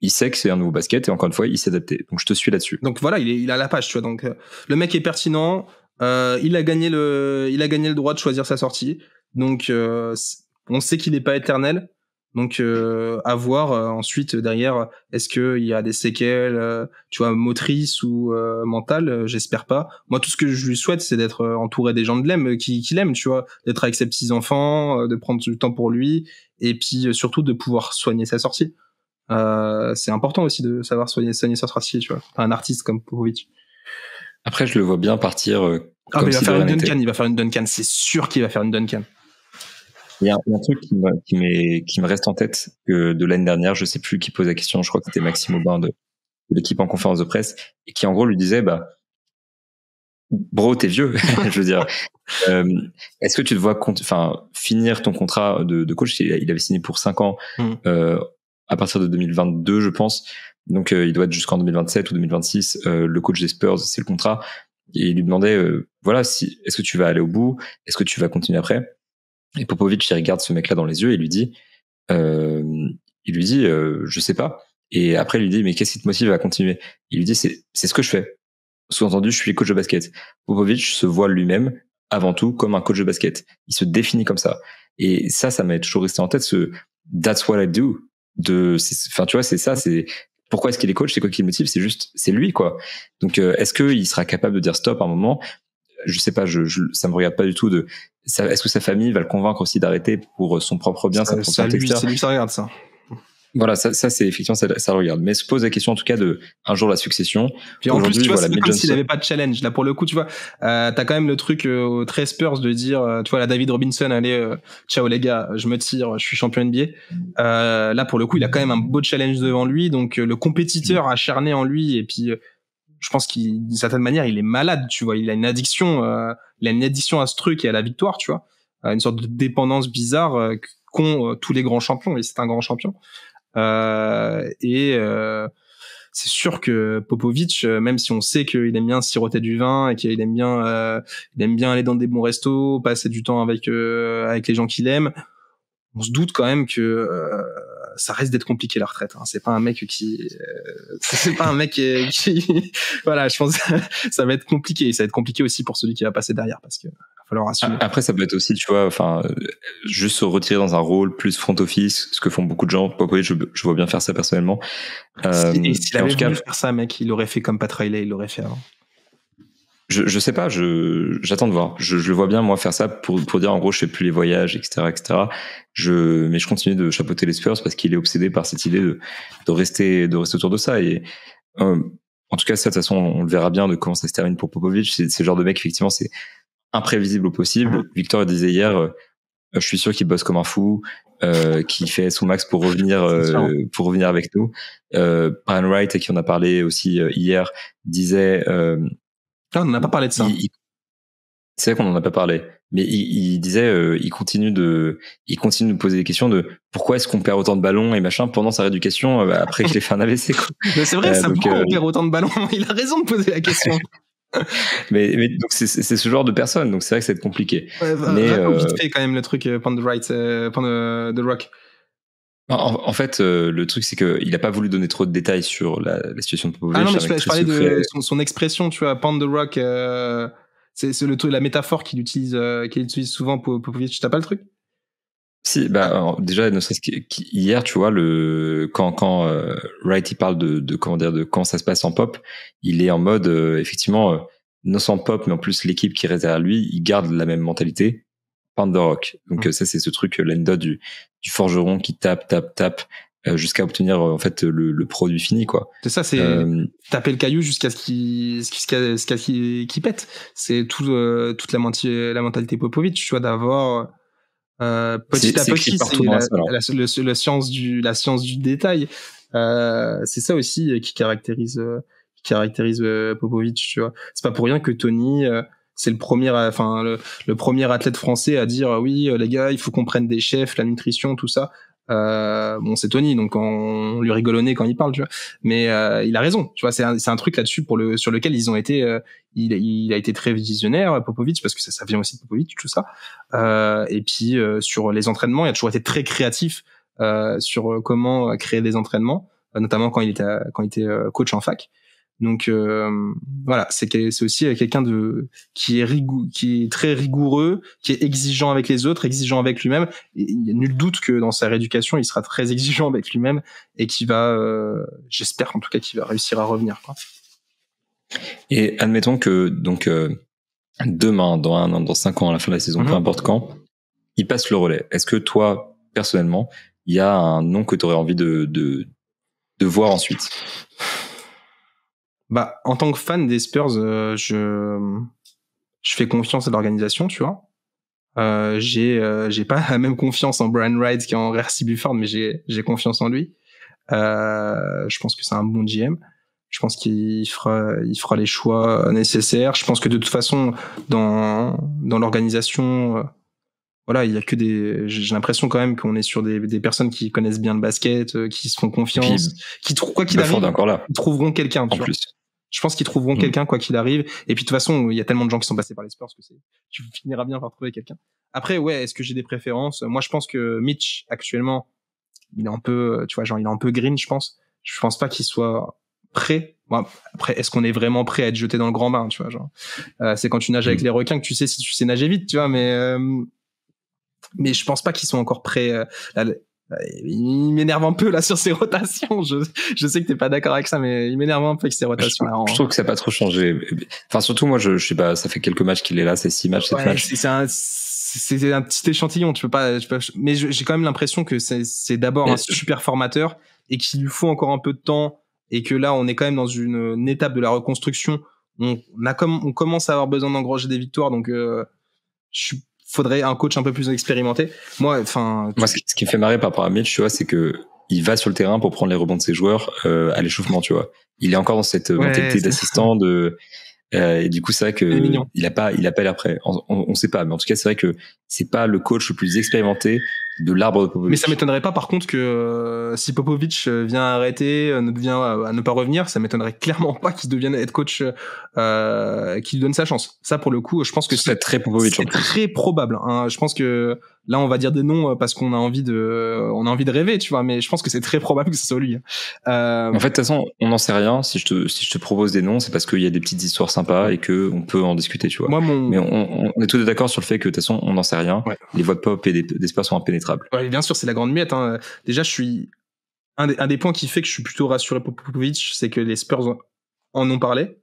il sait que c'est un nouveau basket et encore une fois, il s'est adapté. Donc je te suis là-dessus. Donc voilà, il a la page, tu vois. Donc le mec est pertinent, il a gagné le droit de choisir sa sortie. Donc on sait qu'il n'est pas éternel. Donc à voir ensuite derrière, est-ce que il y a des séquelles, tu vois, motrices ou mentales, j'espère pas. Moi, tout ce que je lui souhaite, c'est d'être entouré des gens de l'aime, qui l'aiment, tu vois, d'être avec ses petits enfants, de prendre du temps pour lui, et puis surtout de pouvoir soigner sa sortie. C'est important aussi de savoir soigner sa sortie, tu vois. Un artiste comme Popovic. Après, je le vois bien partir. Ah, mais il va faire une Duncan. Il va faire une Duncan. C'est sûr qu'il va faire une Duncan. Il y a un truc qui me reste en tête que de l'année dernière, je sais plus qui pose la question, je crois que c'était Maxime Aubin de l'équipe en conférence de presse, et qui en gros lui disait, bro, t'es vieux, je veux dire, est-ce que tu te vois finir ton contrat de coach? Il avait signé pour 5 ans, à partir de 2022, je pense, donc il doit être jusqu'en 2027 ou 2026, le coach des Spurs, c'est le contrat, et il lui demandait, est-ce que tu vas aller au bout, est-ce que tu vas continuer après? Et Popovic, il regarde ce mec-là dans les yeux et lui dit, je sais pas. Et après, il lui dit, mais qu'est-ce qui te motive à continuer? Il lui dit, c'est ce que je fais. Sous-entendu, je suis coach de basket. Popovic se voit lui-même avant tout comme un coach de basket. Il se définit comme ça. Et ça m'a toujours resté en tête, that's what I do. Tu vois, c'est ça, c'est pourquoi est-ce qu'il est coach, c'est quoi qui le motive, c'est lui, quoi. Donc, est-ce qu'il sera capable de dire stop à un moment? Je sais pas, ça me regarde pas du tout est-ce que sa famille va le convaincre aussi d'arrêter pour son propre bien, sa propre santé, etc. C'est lui, ça regarde ça. Voilà, ça c'est effectivement, ça le regarde. Mais se pose la question, en tout cas, de un jour la succession. Puis en plus, tu vois, c'est comme s'il avait pas de challenge. Là, pour le coup, tu vois, t'as quand même le truc aux 13 Spurs de dire, tu vois, la David Robinson, allez, ciao les gars, je me tire, je suis champion NBA. Là, pour le coup, il a quand même un beau challenge devant lui. Donc, le compétiteur acharné en lui, et puis, je pense d'une certaine manière, il est malade, tu vois. Il a une addiction à ce truc et à la victoire, tu vois. Une sorte de dépendance bizarre qu'ont tous les grands champions, et c'est un grand champion. C'est sûr que Popovic, même si on sait qu'il aime bien siroter du vin et qu'il aime bien aller dans des bons restos, passer du temps avec les gens qu'il aime, on se doute quand même que ça risque d'être compliqué la retraite. C'est pas un mec qui voilà, je pense que ça va être compliqué. Ça va être compliqué aussi pour celui qui va passer derrière, parce que va falloir assumer. Après, ça peut être aussi, tu vois, juste se retirer dans un rôle plus front office, ce que font beaucoup de gens. Popovic, je vois bien faire ça personnellement. S'il avait voulu faire ça, mec, il aurait fait comme Pat Riley, il l'aurait fait avant. Je sais pas, j'attends de voir. Je le vois bien, moi, faire ça pour dire, en gros, je fais plus les voyages, etc., etc. Mais je continue de chapeauter les Spurs parce qu'il est obsédé par cette idée de rester autour de ça. Et, en tout cas, ça, de toute façon, on le verra bien de comment ça se termine pour Popovic. C'est le genre de mec, effectivement, c'est imprévisible au possible. Victor disait hier, je suis sûr qu'il bosse comme un fou, qui fait son max pour revenir avec nous. Brian Wright, à qui on a parlé aussi hier, disait, on n'en a pas parlé de ça. C'est vrai qu'on n'en a pas parlé, mais il disait, il continue de me poser des questions de pourquoi est-ce qu'on perd autant de ballons et machin pendant sa rééducation, après qu'il ait fait un AVC, quoi. Mais c'est vrai, pourquoi on perd autant de ballons? Il a raison de poser la question. mais donc c'est ce genre de personne, donc c'est vrai que c'est compliqué. Ouais, mais vite fait quand même le truc The Rock. En fait, le truc, c'est qu'il a pas voulu donner trop de détails sur la situation de Popovic. Ah non, mais je parlais de son expression, tu vois, Pound the Rock, c'est la métaphore qu'il utilise souvent pour Popovic. T'as pas le truc? Si, déjà, ne serait-ce qu'hier, tu vois, quand Wright, il parle de comment dire, de quand ça se passe en pop, il est en mode, effectivement, non sans pop, mais en plus, l'équipe qui reste derrière lui, il garde la même mentalité. Pound the Rock. Donc ça, c'est ce truc, l'anecdote du forgeron qui tape jusqu'à obtenir en fait le produit fini, quoi. C'est ça, c'est taper le caillou jusqu'à ce qu'il pète. C'est toute la mentalité Popovic, tu vois, d'avoir petit à petit, c'est la science du détail. C'est ça aussi qui caractérise Popovic, tu vois. C'est pas pour rien que Tony c'est le premier athlète français à dire oui les gars, il faut qu'on prenne des chefs, la nutrition, tout ça. Bon, c'est Tony, donc on lui rigolonnait quand il parle, tu vois. Mais il a raison, tu vois. C'est un truc là-dessus sur lequel ils ont été. Il a été très visionnaire, Popovic, parce que ça vient aussi de Popovic, tout ça. Et puis sur les entraînements, il a toujours été très créatif sur comment créer des entraînements. notamment quand il était coach en fac. Donc voilà, c'est aussi quelqu'un qui est très rigoureux, qui est exigeant avec les autres, exigeant avec lui-même. Et il y a nul doute que dans sa rééducation, il sera très exigeant avec lui-même et qu'il va, j'espère en tout cas, qu'il va réussir à revenir, quoi. Et admettons que donc demain, dans 1 an, dans 5 ans, à la fin de la saison, peu importe quand, il passe le relais. Est-ce que toi, personnellement, il y a un nom que tu aurais envie de voir ensuite? Bah, en tant que fan des Spurs, je fais confiance à l'organisation, tu vois. J'ai pas la même confiance en Brian Wright qu'en R.C. Buford, mais j'ai confiance en lui. Je pense que c'est un bon GM. Je pense qu'il fera les choix nécessaires. Je pense que de toute façon, dans l'organisation, voilà, il y a que j'ai l'impression quand même qu'on est sur des personnes qui connaissent bien le basket, qui se font confiance, qui quoi qu'il arrive, ils trouveront quelqu'un, tu vois. Je pense qu'ils trouveront quelqu'un quoi qu'il arrive. Et puis de toute façon, il y a tellement de gens qui sont passés par les Spurs que tu finiras bien par trouver quelqu'un. Après, ouais, est-ce que j'ai des préférences? Moi, je pense que Mitch actuellement, il est un peu, tu vois, genre il est un peu green, je pense. Je pense pas qu'il soit prêt. Bon, après, est-ce qu'on est vraiment prêt à être jeté dans le grand bain, tu vois, genre c'est quand tu nages avec les requins que tu sais si tu sais nager vite, tu vois, mais je pense pas qu'ils sont encore prêts. Il m'énerve un peu là sur ses rotations. Je sais que t'es pas d'accord avec ça, mais il m'énerve un peu avec ses rotations. Je trouve que ça n'a pas trop changé. Enfin, surtout moi, je sais pas, ça fait quelques matchs qu'il est là, c'est 6 matchs, 7 matchs. C'est un petit échantillon. Tu peux pas, mais j'ai quand même l'impression que c'est d'abord un super formateur et qu'il lui faut encore un peu de temps et que là, on est quand même dans une étape de la reconstruction. On commence à avoir besoin d'engranger des victoires, donc faudrait un coach un peu plus expérimenté. Moi, ce qui me fait marrer par rapport à Mitch, tu vois, c'est que il va sur le terrain pour prendre les rebonds de ses joueurs à l'échauffement, tu vois. Il est encore dans cette mentalité d'assistant et du coup, c'est vrai que il a pas l'air prêt. On sait pas, mais en tout cas, c'est vrai que c'est pas le coach le plus expérimenté de l'arbre de Popovich. Mais ça m'étonnerait pas, par contre, que si Popovich vient arrêter, vient à ne pas revenir, ça m'étonnerait clairement pas qu'il devienne head coach, qu'il donne sa chance. Ça, pour le coup, je pense que c'est très Popovich. C'est très probable. Hein. Je pense que là, on va dire des noms parce qu'on a envie de rêver, tu vois. Mais je pense que c'est très probable que ce soit lui. En fait, de toute façon, on n'en sait rien. Si je te propose des noms, c'est parce qu'il y a des petites histoires sympas et que on peut en discuter, tu vois. Mais on est tous d'accord sur le fait que de toute façon, on n'en sait rien. Ouais. Les voix de Pop et des Spurs sont impénétrables. Ouais, bien sûr, c'est la grande muette. Hein. Déjà, je suis un des points qui fait que je suis plutôt rassuré pour Popovich, c'est que les Spurs en ont parlé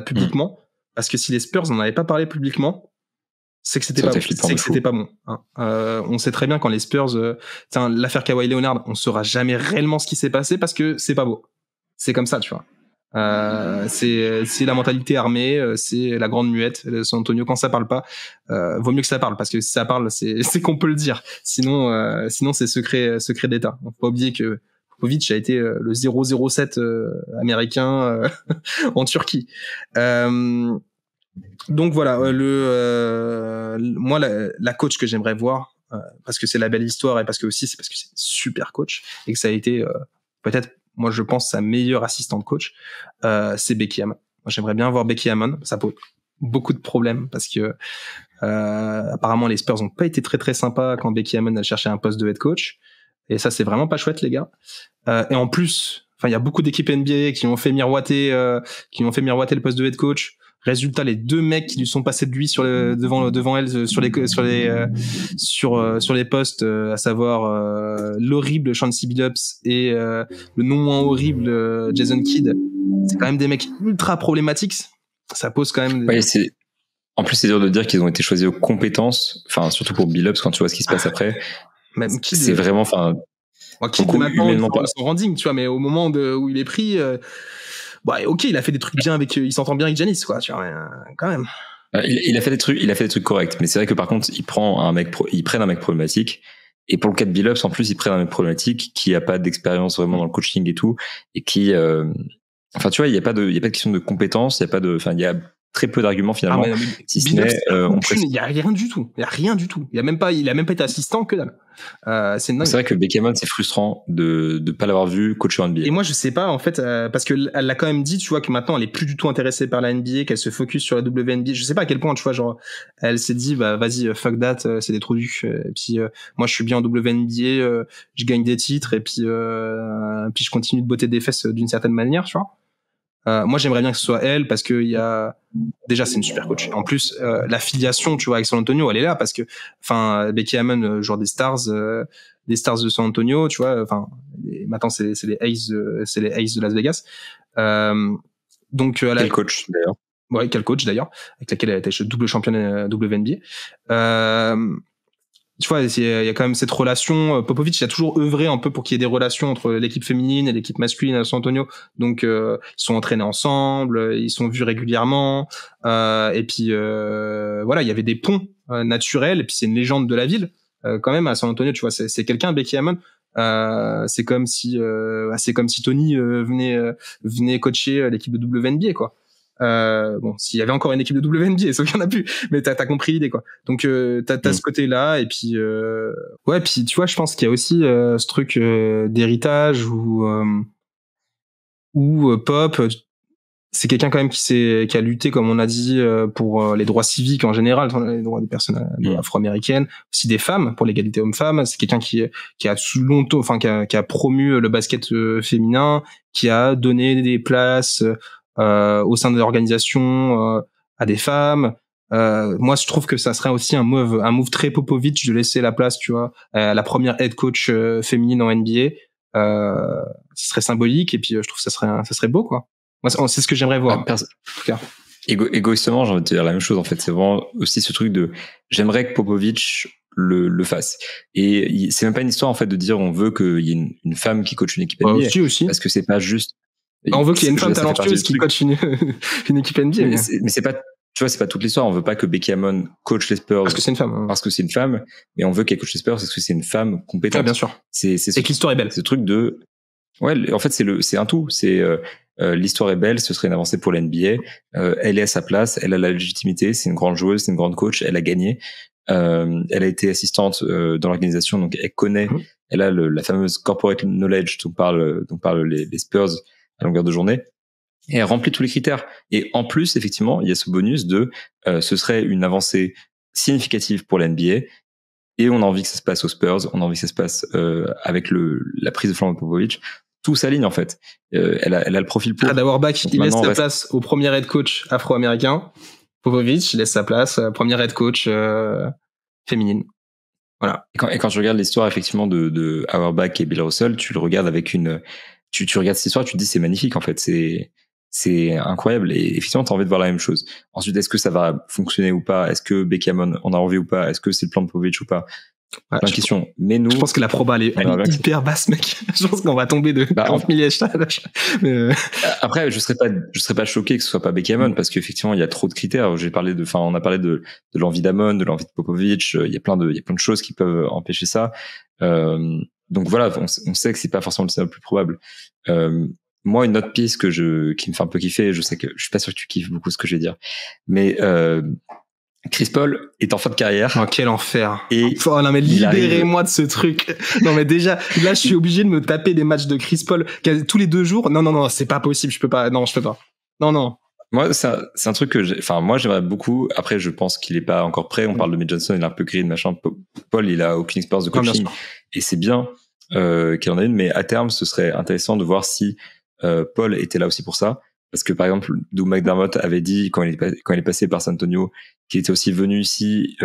publiquement. Parce que si les Spurs n'en avaient pas parlé publiquement, c'est que c'était pas bon. Hein. On sait très bien quand les Spurs, l'affaire Kawhi Leonard, on saura jamais réellement ce qui s'est passé parce que c'est pas beau. C'est comme ça, tu vois. C'est la mentalité armée, c'est la grande muette. San Antonio, quand ça parle pas, vaut mieux que ça parle parce que si ça parle, c'est qu'on peut le dire. Sinon c'est secret d'État. On faut pas oublier que Popovich a été le 007 américain en Turquie. Donc voilà, moi la coach que j'aimerais voir, parce que c'est la belle histoire et parce que c'est un super coach et que ça a été peut-être, moi je pense, sa meilleure assistante coach, c'est Becky Hammon. Moi j'aimerais bien voir Becky Hammon. Ça pose beaucoup de problèmes parce que apparemment les Spurs n'ont pas été très très sympas quand Becky Hammon a cherché un poste de head coach et ça c'est vraiment pas chouette, les gars. Et en plus, il y a beaucoup d'équipes NBA qui ont fait miroiter le poste de head coach. Résultat, les deux mecs qui lui sont passés de lui devant elle sur les postes, à savoir l'horrible Chauncey Billups et le non moins horrible Jason Kidd, c'est quand même des mecs ultra problématiques. Ça pose quand même. En plus, c'est dur de dire qu'ils ont été choisis aux compétences. Enfin, surtout pour Billups, quand tu vois ce qui se passe après. Même Kidd, c'est vraiment, Kidd maintenant son rending, tu vois, mais au moment où il est pris. Ok, il a fait des trucs bien il s'entend bien avec Giannis, quoi, tu vois, quand même. Il a fait des trucs corrects, mais c'est vrai que par contre, ils prennent un mec problématique. Et pour le cas de Billups, en plus, ils prennent un mec problématique qui a pas d'expérience vraiment dans le coaching et tout, et qui, tu vois, il y a pas de question de compétence, il y a très peu d'arguments finalement. Si ce n'est, il y a rien du tout. Il y a rien du tout. Il a même pas été assistant, que dalle. C'est dingue. C'est vrai que Becky Hammon, c'est frustrant de pas l'avoir vu coacher en NBA. Et moi, je sais pas, en fait, parce que elle l'a quand même dit, tu vois, que maintenant, elle est plus du tout intéressée par la NBA, qu'elle se focus sur la WNBA. Je sais pas à quel point, tu vois, genre, elle s'est dit, bah, vas-y, fuck that, c'est des trous du. Et puis, moi, je suis bien en WNBA, je gagne des titres, et puis je continue de botter des fesses d'une certaine manière, tu vois. Moi, j'aimerais bien que ce soit elle, parce que déjà, c'est une super coach. En plus, l'affiliation, tu vois, avec San Antonio, elle est là, parce que, enfin, Becky Hammon, genre des stars de San Antonio, tu vois, enfin, maintenant, c'est les Aces de Las Vegas. Donc, quel coach, d'ailleurs. Ouais, quel coach, d'ailleurs, avec laquelle elle a été double championne WNBA. Tu vois, il y a quand même cette relation. Popovic, il a toujours œuvré un peu pour qu'il y ait des relations entre l'équipe féminine et l'équipe masculine à San Antonio. Donc, ils sont entraînés ensemble, ils sont vus régulièrement. Et puis, voilà, il y avait des ponts naturels. Et puis, c'est une légende de la ville, quand même, à San Antonio. Tu vois, c'est quelqu'un, Becky Hammon. C'est comme si Tony venait coacher l'équipe de WNBA, quoi. Bon, s'il y avait encore une équipe de WNBA, sauf qu'il y en a plus, mais t'as compris l'idée, quoi. Donc t'as ce côté-là, et puis ouais, puis tu vois, je pense qu'il y a aussi ce truc d'héritage où Pop, c'est quelqu'un quand même qui a lutté, comme on a dit, pour les droits civiques en général, les droits des personnes afro-américaines, aussi des femmes, pour l'égalité homme-femme. C'est quelqu'un qui a longtemps, enfin qui a promu le basket féminin, qui a donné des places au sein de l'organisation à des femmes. Moi, je trouve que ça serait aussi un move très Popovic de laisser la place, tu vois, à la première head coach féminine en NBA. Ce serait symbolique, et puis je trouve que ça serait beau, quoi. Moi, c'est ce que j'aimerais voir. En tout cas. Égoïstement, j'ai envie de te dire la même chose, en fait. C'est vraiment aussi ce truc de j'aimerais que Popovic le fasse. Et c'est même pas une histoire, en fait, de dire on veut qu'il y ait une femme qui coach une équipe NBA. Aussi. Parce que c'est pas juste. On veut qu'il y ait une femme talentueuse qui coach une équipe NBA. Mais c'est pas, tu vois, c'est pas toute l'histoire. On veut pas que Becky Hammon coach les Spurs. Parce que c'est une femme. Parce que c'est une femme. Mais on veut qu'elle coach les Spurs parce que c'est une femme compétente. Ah, bien sûr. Et que l'histoire est belle. Ce truc de, ouais, en fait, c'est un tout. C'est, l'histoire est belle, ce serait une avancée pour la NBA. Elle est à sa place, elle a la légitimité, c'est une grande joueuse, c'est une grande coach, elle a gagné. Elle a été assistante dans l'organisation, donc elle connaît, elle a la fameuse corporate knowledge dont parlent les Spurs à longueur de journée. Et elle remplit tous les critères. Et en plus, effectivement, il y a ce bonus de ce serait une avancée significative pour la NBA. Et on a envie que ça se passe aux Spurs, on a envie que ça se passe avec la prise de flambeau de Popovic. Tout s'aligne, en fait. Elle a le profil pour. Bach, il laisse sa place au premier head coach afro-américain. Popovic laisse sa place premier head coach féminine. Voilà. Et quand tu regardes l'histoire, effectivement, de Auerbach et Bill Russell, tu le regardes avec tu regardes cette histoire, tu te dis c'est magnifique, en fait. C'est incroyable. Et effectivement, t'as envie de voir la même chose. Ensuite, est-ce que ça va fonctionner ou pas? Est-ce que Becky Hammon en a envie ou pas? Est-ce que c'est le plan de Popovic ou pas? Plein de questions. Mais nous, je pense que la proba elle est hyper basse, mec. Je pense qu'on va tomber de 40 000 échelles. Après, je serais pas choqué que ce soit pas Becky Hammon parce qu'effectivement, il y a trop de critères. On a parlé de l'envie d'Hammon, de l'envie de Popovic. Il y a plein de choses qui peuvent empêcher ça. Donc voilà, on sait que c'est pas forcément le scénario le plus probable. Moi, une autre piste qui me fait un peu kiffer, je sais que je suis pas sûr que tu kiffes beaucoup ce que je vais dire, mais Chris Paul est en fin de carrière. Oh, quel enfer. Non, mais libérez-moi de ce truc. Non, mais déjà, là, je suis obligé de me taper des matchs de Chris Paul tous les 2 jours. Non, c'est pas possible. Je peux pas. Non, je peux pas. Non. Moi, c'est un truc que moi, j'aimerais beaucoup. Après, je pense qu'il est pas encore prêt. On parle de Mitch Johnson, il est un peu green, machin. Paul, il a aucune expérience de coaching. Et c'est bien, qu'il en a une, mais à terme, ce serait intéressant de voir si, Paul était là aussi pour ça. Parce que par exemple, Doug McDermott avait dit quand il est passé par San Antonio qu'il était aussi venu ici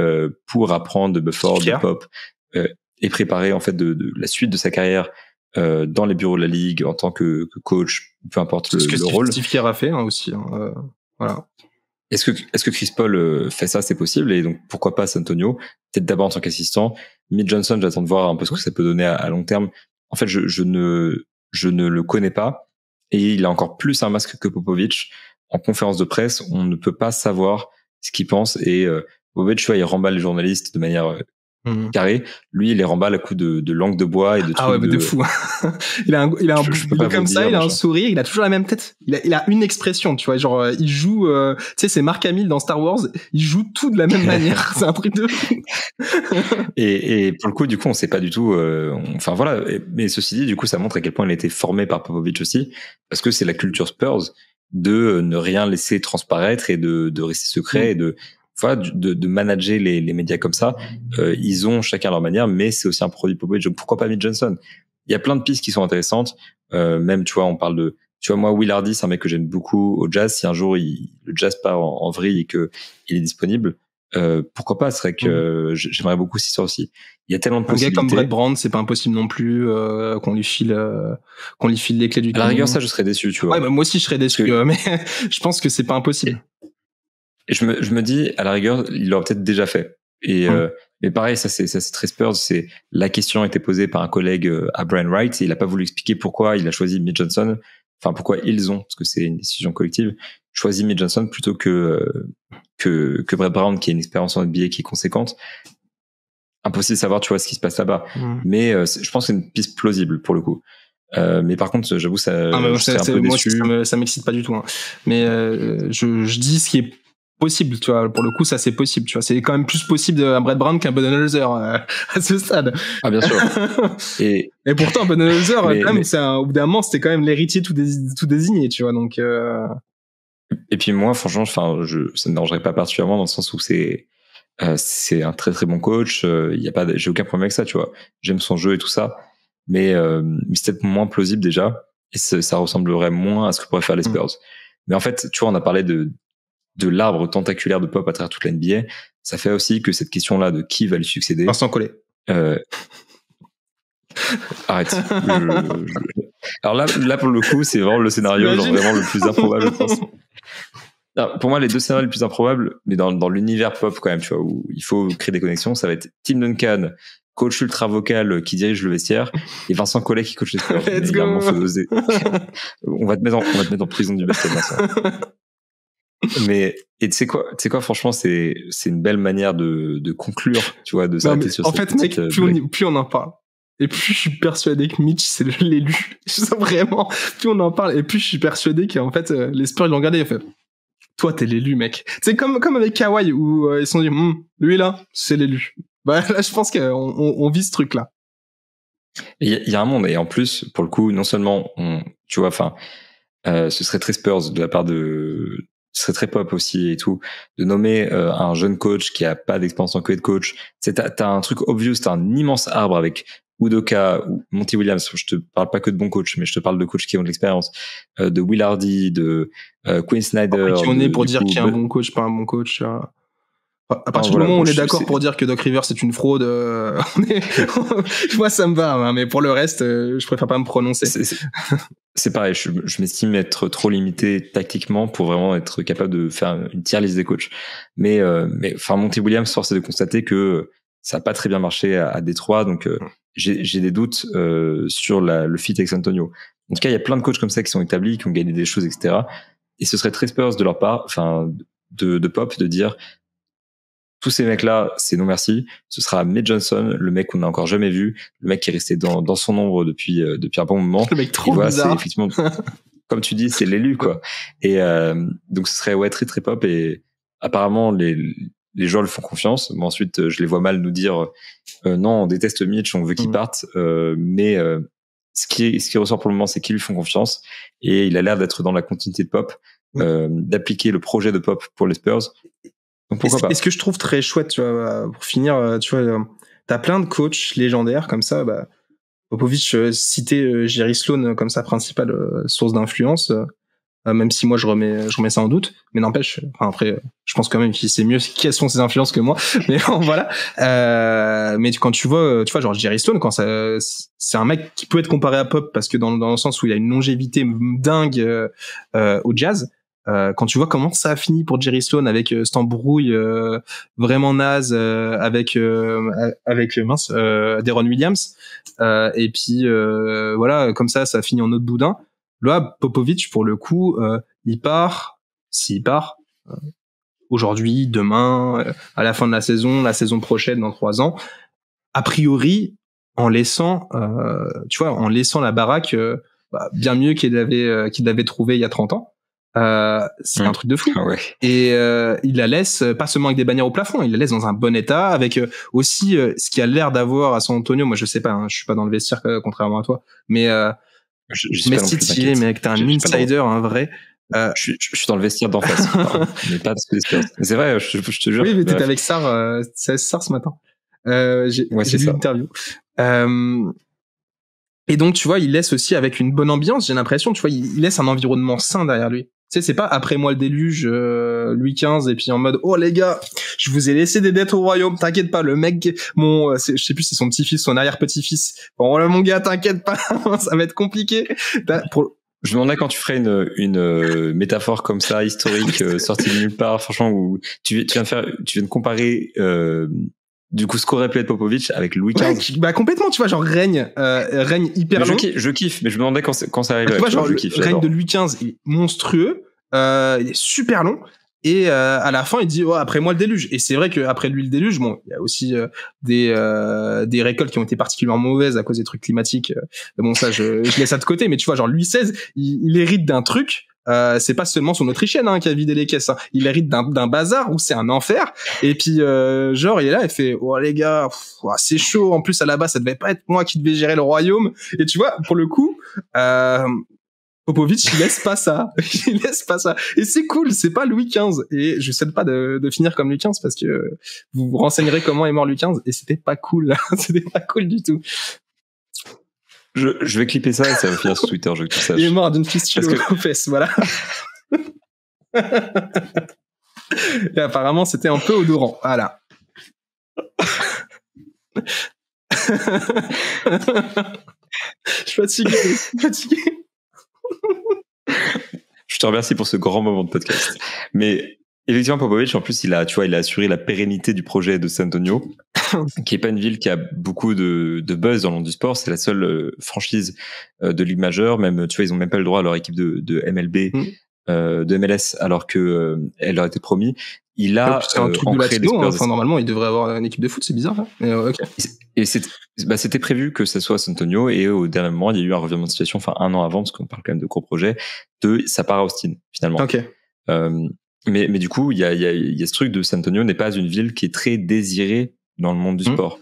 pour apprendre de Bufford, de Pop et préparer en fait de la suite de sa carrière dans les bureaux de la ligue en tant que coach, peu importe le rôle. Steve Kerr a fait aussi. Voilà. Est-ce que Chris Paul fait ça, c'est possible, et donc pourquoi pas San Antonio? Peut-être d'abord en tant qu'assistant. Mitch Johnson, j'attends de voir un peu ce que ça peut donner à long terme. En fait, je ne le connais pas. Et il a encore plus un masque que Popovic. En conférence de presse, on ne peut pas savoir ce qu'il pense. Et Popovic, tu vois, il remballe les journalistes de manière carrés. Lui, il les remballe à coups de langue de bois et de trucs. Ah ouais, mais de fou. il a il est comme ça, il a un sourire, il a toujours la même tête. Il a une expression, tu vois, genre, il joue, tu sais, c'est Mark Hamill dans Star Wars, il joue tout de la même manière. C'est un truc de fou. et pour le coup, du coup, on sait pas du tout, enfin voilà. Mais ceci dit, du coup, ça montre à quel point il a été formé par Popovich aussi, parce que c'est la culture Spurs de ne rien laisser transparaître et de rester secret et de manager les médias comme ça. Ils ont chacun leur manière, mais c'est aussi un produit Popovich. Donc pourquoi pas Mitch Johnson? Il y a plein de pistes qui sont intéressantes. Même, tu vois, on parle de, tu vois, moi, Will Hardy, c'est un mec que j'aime beaucoup au Jazz. Si un jour le Jazz part en vrille et que il est disponible, pourquoi pas? Ce serait que j'aimerais beaucoup s'y sortir aussi. Il y a tellement de possibilités. Un gars comme Brett Brown, c'est pas impossible non plus qu'on lui file les clés du camion. À la rigueur, ça, je serais déçu, tu vois. Ouais, bah, moi aussi, je serais déçu, mais je pense que c'est pas impossible. Et je me dis, à la rigueur, il l'aurait peut-être déjà fait. Et mais pareil, ça c'est très Spurs. C'est la question a été posée par un collègue à Brian Wright et il a pas voulu expliquer pourquoi il a choisi Mitch Johnson. Enfin, pourquoi ils ont, parce que c'est une décision collective, choisi Mitch Johnson plutôt que Brett Brown, qui a une expérience en NBA qui est conséquente. Impossible de savoir, tu vois, ce qui se passe là-bas. Mais je pense que c'est une piste plausible pour le coup. Mais par contre, j'avoue, ça, je serais un peu déçu. Ça m'excite pas du tout. Hein. Mais je dis ce qui est possible, tu vois. Pour le coup, ça c'est possible, tu vois. C'est quand même plus possible à Brett Brown qu'un Budenholzer à ce stade. Ah bien sûr. Et pourtant, Budenholzer, quand même, au bout d'un moment, c'était quand même l'héritier tout désigné, tu vois. Donc. Et puis moi, franchement, enfin, ça me dérangerait pas particulièrement dans le sens où c'est un très très bon coach. J'ai aucun problème avec ça, tu vois. J'aime son jeu et tout ça, mais c'est peut-être moins plausible déjà, et ça ressemblerait moins à ce que pourraient faire les Spurs. Mais en fait, tu vois, on a parlé de l'arbre tentaculaire de Pop à travers toute la NBA. Ça fait aussi que cette question-là de qui va lui succéder. Vincent Collet. Arrête. Alors là, pour le coup, c'est vraiment le scénario, genre vraiment le plus improbable, je pense. Alors, pour moi, les deux scénarios les plus improbables, mais dans l'univers Pop quand même, tu vois, où il faut créer des connexions, ça va être Tim Duncan, coach ultra vocal qui dirige le vestiaire, et Vincent Collet qui coach les Spurs. Let's go. Faut oser. on va te mettre en prison du basket, Vincent. Mais et tu sais quoi, franchement, c'est une belle manière de conclure, tu vois, de s'arrêter sur. En fait, mec, plus on en parle, et plus je suis persuadé que Mitch c'est l'élu. Vraiment, plus on en parle, et plus je suis persuadé qu'en fait les Spurs ils l'ont regardé et fait. Toi, t'es l'élu, mec. C'est comme avec Kawhi où ils se sont dit, lui là, c'est l'élu. Bah là, je pense qu'on vit ce truc-là. Il y a un monde, et en plus, pour le coup, non seulement tu vois, enfin, ce serait très Spurs de la part ce serait très Pop aussi et tout, de nommer un jeune coach qui a pas d'expérience en coach. T'as un truc obvious, t'as un immense arbre avec Udoka ou Monty Williams. Je te parle pas que de bons coachs, mais je te parle de coachs qui ont de l'expérience, de Will Hardy, de Quinn Snyder. Qui on est pour dire qu'il y a un bon coach, pas un bon coach. À partir du moment où on est d'accord pour dire que Doc Rivers c'est une fraude, moi ça me va, hein, mais pour le reste, je préfère pas me prononcer. C'est pareil, je m'estime être trop limité tactiquement pour vraiment être capable de faire une tier list des coachs. Mais enfin, Monty Williams, force est de constater que ça a pas très bien marché à Détroit, donc j'ai des doutes sur le fit avec San Antonio. En tout cas, il y a plein de coachs comme ça qui sont établis, qui ont gagné des choses, etc. Et ce serait très Spurs de leur part, enfin de Pop, de dire tous ces mecs-là, c'est non merci. Ce sera Mitch Johnson, le mec qu'on n'a encore jamais vu, le mec qui est resté dans son ombre depuis un bon moment. Le mec trop bizarre. C'est effectivement, comme tu dis, c'est l'élu, quoi. Et donc ce serait très très Pop, et apparemment les gens le font confiance. Bon, ensuite, je les vois mal nous dire non, on déteste Mitch, on veut qu'il parte. Mais ce qui ressort pour le moment, c'est qu'ils lui font confiance, et il a l'air d'être dans la continuité de Pop, d'appliquer le projet de Pop pour les Spurs. Donc pourquoi pas. Et ce que je trouve très chouette, tu vois, pour finir, tu vois, t'as plein de coachs légendaires comme ça. Bah, Popovich citait Jerry Sloan comme sa principale source d'influence. Même si moi je remets ça en doute, mais n'empêche, enfin après je pense quand même qu'il sait mieux quelles sont ses influences que moi, mais bon, voilà. Mais quand tu vois genre Jerry Stone, quand c'est un mec qui peut être comparé à Pop parce que dans le sens où il a une longévité dingue au Jazz. Quand tu vois comment ça a fini pour Jerry Sloan avec cette embrouille vraiment naze avec Deron Williams, et puis voilà, comme ça a fini en autre boudin. Là, Popovich, pour le coup, il part, s'il part, aujourd'hui, demain, à la fin de la saison prochaine, dans 3 ans, a priori, en laissant la baraque bien mieux qu'il l'avait trouvé il y a 30 ans. C'est un truc de fou. Ouais. Et il la laisse pas seulement avec des bannières au plafond, il la laisse dans un bon état, avec aussi ce qui a l'air d'avoir à San Antonio. Moi, je sais pas, hein, je suis pas dans le vestiaire contrairement à toi, mais stylé, mec, t'es un insider, un vrai. Je suis dans le vestiaire d'en face, mais pas parce que les Spurs. Mais c'est vrai, je te jure. Oui, mais t'étais avec Sarr ce matin. J'ai vu l'interview. Et donc, tu vois, il laisse aussi avec une bonne ambiance, j'ai l'impression, tu vois, il laisse un environnement sain derrière lui. Tu sais, c'est pas après moi le déluge, Louis XV, et puis en mode, oh les gars, je vous ai laissé des dettes au royaume, t'inquiète pas, le mec, je sais plus, c'est son petit-fils, son arrière-petit-fils. Bon, là, mon gars, t'inquiète pas, ça va être compliqué. Je me demandais quand tu ferais une métaphore comme ça, historique, sortie de nulle part, franchement, où tu viens de comparer, du coup, ce qu'aurait pu être Popovic avec Louis XV. Ouais, bah complètement, tu vois, genre règne hyper long. Je kiffe, mais je me demandais quand ça arriverait. Tu vois, genre, le règne de Louis XV est monstrueux, il est super long, et à la fin, il dit, oh, après moi le déluge. Et c'est vrai qu'après lui le déluge, bon, il y a aussi des récoltes qui ont été particulièrement mauvaises à cause des trucs climatiques. Bon, ça, je laisse ça de côté, mais tu vois, genre, Louis XVI, il hérite d'un truc. C'est pas seulement son Autrichienne qui a vidé les caisses, hein. Il hérite d'un bazar où c'est un enfer, et puis genre il est là, il fait, oh les gars, c'est chaud, en plus à la base ça devait pas être moi qui devais gérer le royaume, et tu vois, pour le coup Popovic il laisse pas ça et c'est cool, c'est pas Louis XV, et je souhaite pas de finir comme Louis XV, parce que vous vous renseignerez comment est mort Louis XV, et c'était pas cool c'était pas cool du tout. Je vais clipper ça et ça va finir sur Twitter, je veux que tu saches. Il est mort d'une fistule aux fesses, voilà. Et apparemment, c'était un peu odorant. Voilà. Je suis fatigué. Je te remercie pour ce grand moment de podcast. Mais effectivement, Popovic, en plus, il a assuré la pérennité du projet de San Antonio, qui est pas une ville qui a beaucoup de buzz dans le monde du sport. C'est la seule franchise de ligue majeure. Même, tu vois, ils ont même pas le droit à leur équipe de MLB, de MLS, alors que elle leur a été promis. Il a c'est un truc de latino, enfin, normalement, il devrait avoir une équipe de foot, c'est bizarre. Hein, mais, okay. Et c'était prévu que ça soit à San Antonio, et au dernier moment, il y a eu un revirement de situation, enfin 1 an avant, parce qu'on parle quand même de gros projets, ça part à Austin, finalement. Okay. Mais du coup, il y a ce truc de San Antonio n'est pas une ville qui est très désirée dans le monde du sport.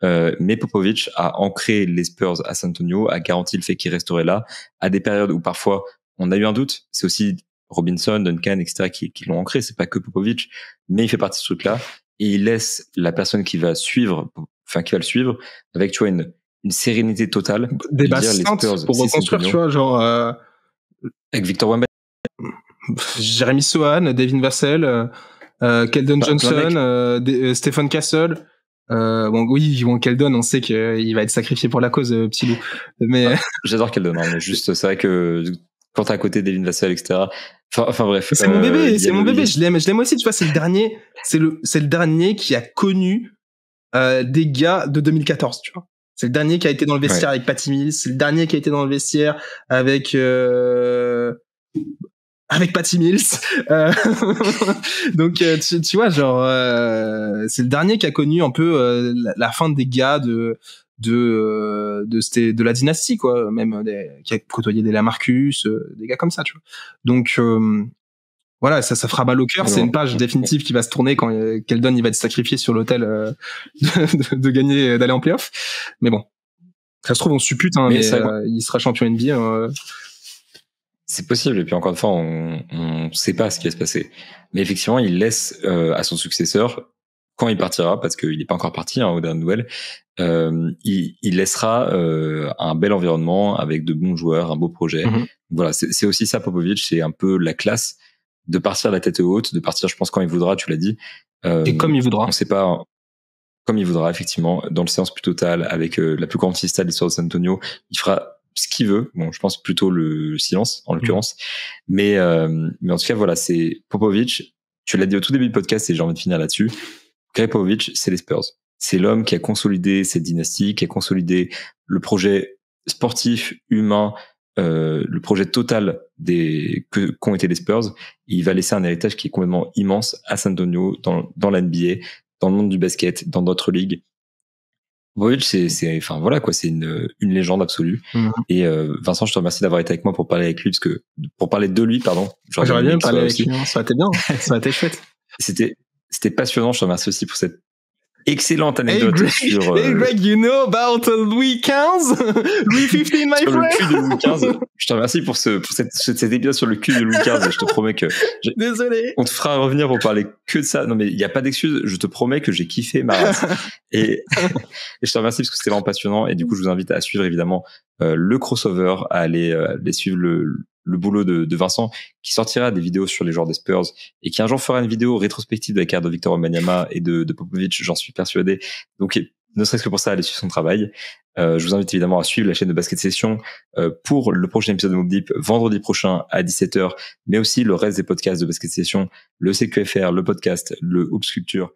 Mais Popovic a ancré les Spurs à San Antonio, a garanti le fait qu'ils resteraient là, à des périodes où parfois on a eu un doute. C'est aussi Robinson, Duncan, etc. qui l'ont ancré. C'est pas que Popovic, mais il fait partie de ce truc-là, et il laisse la personne qui va le suivre avec, tu vois, une sérénité totale. Des bases saintes pour reconstruire, tu vois, genre avec Victor Wembanyama, Jeremy Sohan, Devin Vassell, Keldon Johnson, Stephen Castle. Keldon, on sait qu'il va être sacrifié pour la cause, petit loup. Mais j'adore Keldon, hein, mais juste c'est vrai que quand t'es à côté Devin Vassell, etc. Enfin bref. C'est mon bébé, je l'aime aussi, tu vois, c'est le dernier qui a connu des gars de 2014, tu vois. C'est le dernier qui a été dans le vestiaire avec Patty Mills, c'est le dernier qui a été dans le vestiaire avec Patty Mills. Donc tu vois, genre c'est le dernier qui a connu un peu la fin des gars de la dynastie, quoi, même qui a côtoyé des Lamarcus, des gars comme ça, tu vois. Donc voilà, ça fera mal au cœur. C'est une page définitive qui va se tourner quand Keldon il va être sacrifié sur l'autel de gagner, d'aller en playoff. Mais bon, ça se trouve on suppute, hein, mais il sera champion NBA. C'est possible, et puis encore une fois, on sait pas ce qui va se passer. Mais effectivement, il laisse à son successeur, quand il partira, parce qu'il n'est pas encore parti, aux dernières nouvelles, il laissera un bel environnement avec de bons joueurs, un beau projet. Voilà, c'est aussi ça, Popovic, c'est un peu la classe de partir la tête haute, de partir, je pense, quand il voudra, tu l'as dit. Et comme il voudra. On sait pas, comme il voudra, effectivement, dans le silence plus total, avec la plus grande fiesta de l'histoire de San Antonio. Il fera ce qu'il veut. Bon, je pense plutôt le silence, en l'occurrence. Mais en tout cas, voilà, c'est Popovic. Tu l'as dit au tout début du podcast, et j'ai envie de finir là-dessus. Greg Popovic, c'est les Spurs. C'est l'homme qui a consolidé cette dynastie, qui a consolidé le projet sportif, humain, le projet total qu'ont été les Spurs. Il va laisser un héritage qui est complètement immense à San Antonio, dans la NBA, dans le monde du basket, dans d'autres ligues. Popovic, enfin voilà quoi, c'est une légende absolue. Et Vincent, je te remercie d'avoir été avec moi pour parler avec lui, pour parler de lui, pardon. J'aurais bien parlé avec lui, ça aurait été bien, ça aurait été chouette. C'était passionnant. Je te remercie aussi pour cette excellente anecdote sur. Hey Greg, you know about Louis XV, Louis XV, my sur friend. Le cul de Louis XV. Je te remercie pour cet épisode sur le cul de Louis XV. Et je te promets que. Désolé. On te fera revenir pour parler que de ça. Non mais il y a pas d'excuse. Je te promets que j'ai kiffé ma race. et je te remercie parce que c'était vraiment passionnant. Et du coup, je vous invite à suivre évidemment le crossover, à aller suivre le boulot de Vincent, qui sortira des vidéos sur les joueurs des Spurs et qui un jour fera une vidéo rétrospective de la carrière de Victor Wembanyama et de Popovic, j'en suis persuadé. Donc, ne serait-ce que pour ça, allez suivre son travail. Je vous invite évidemment à suivre la chaîne de Basket Session pour le prochain épisode de Mob Deep vendredi prochain à 17h, mais aussi le reste des podcasts de Basket Session, le CQFR, le podcast, le Hoops Culture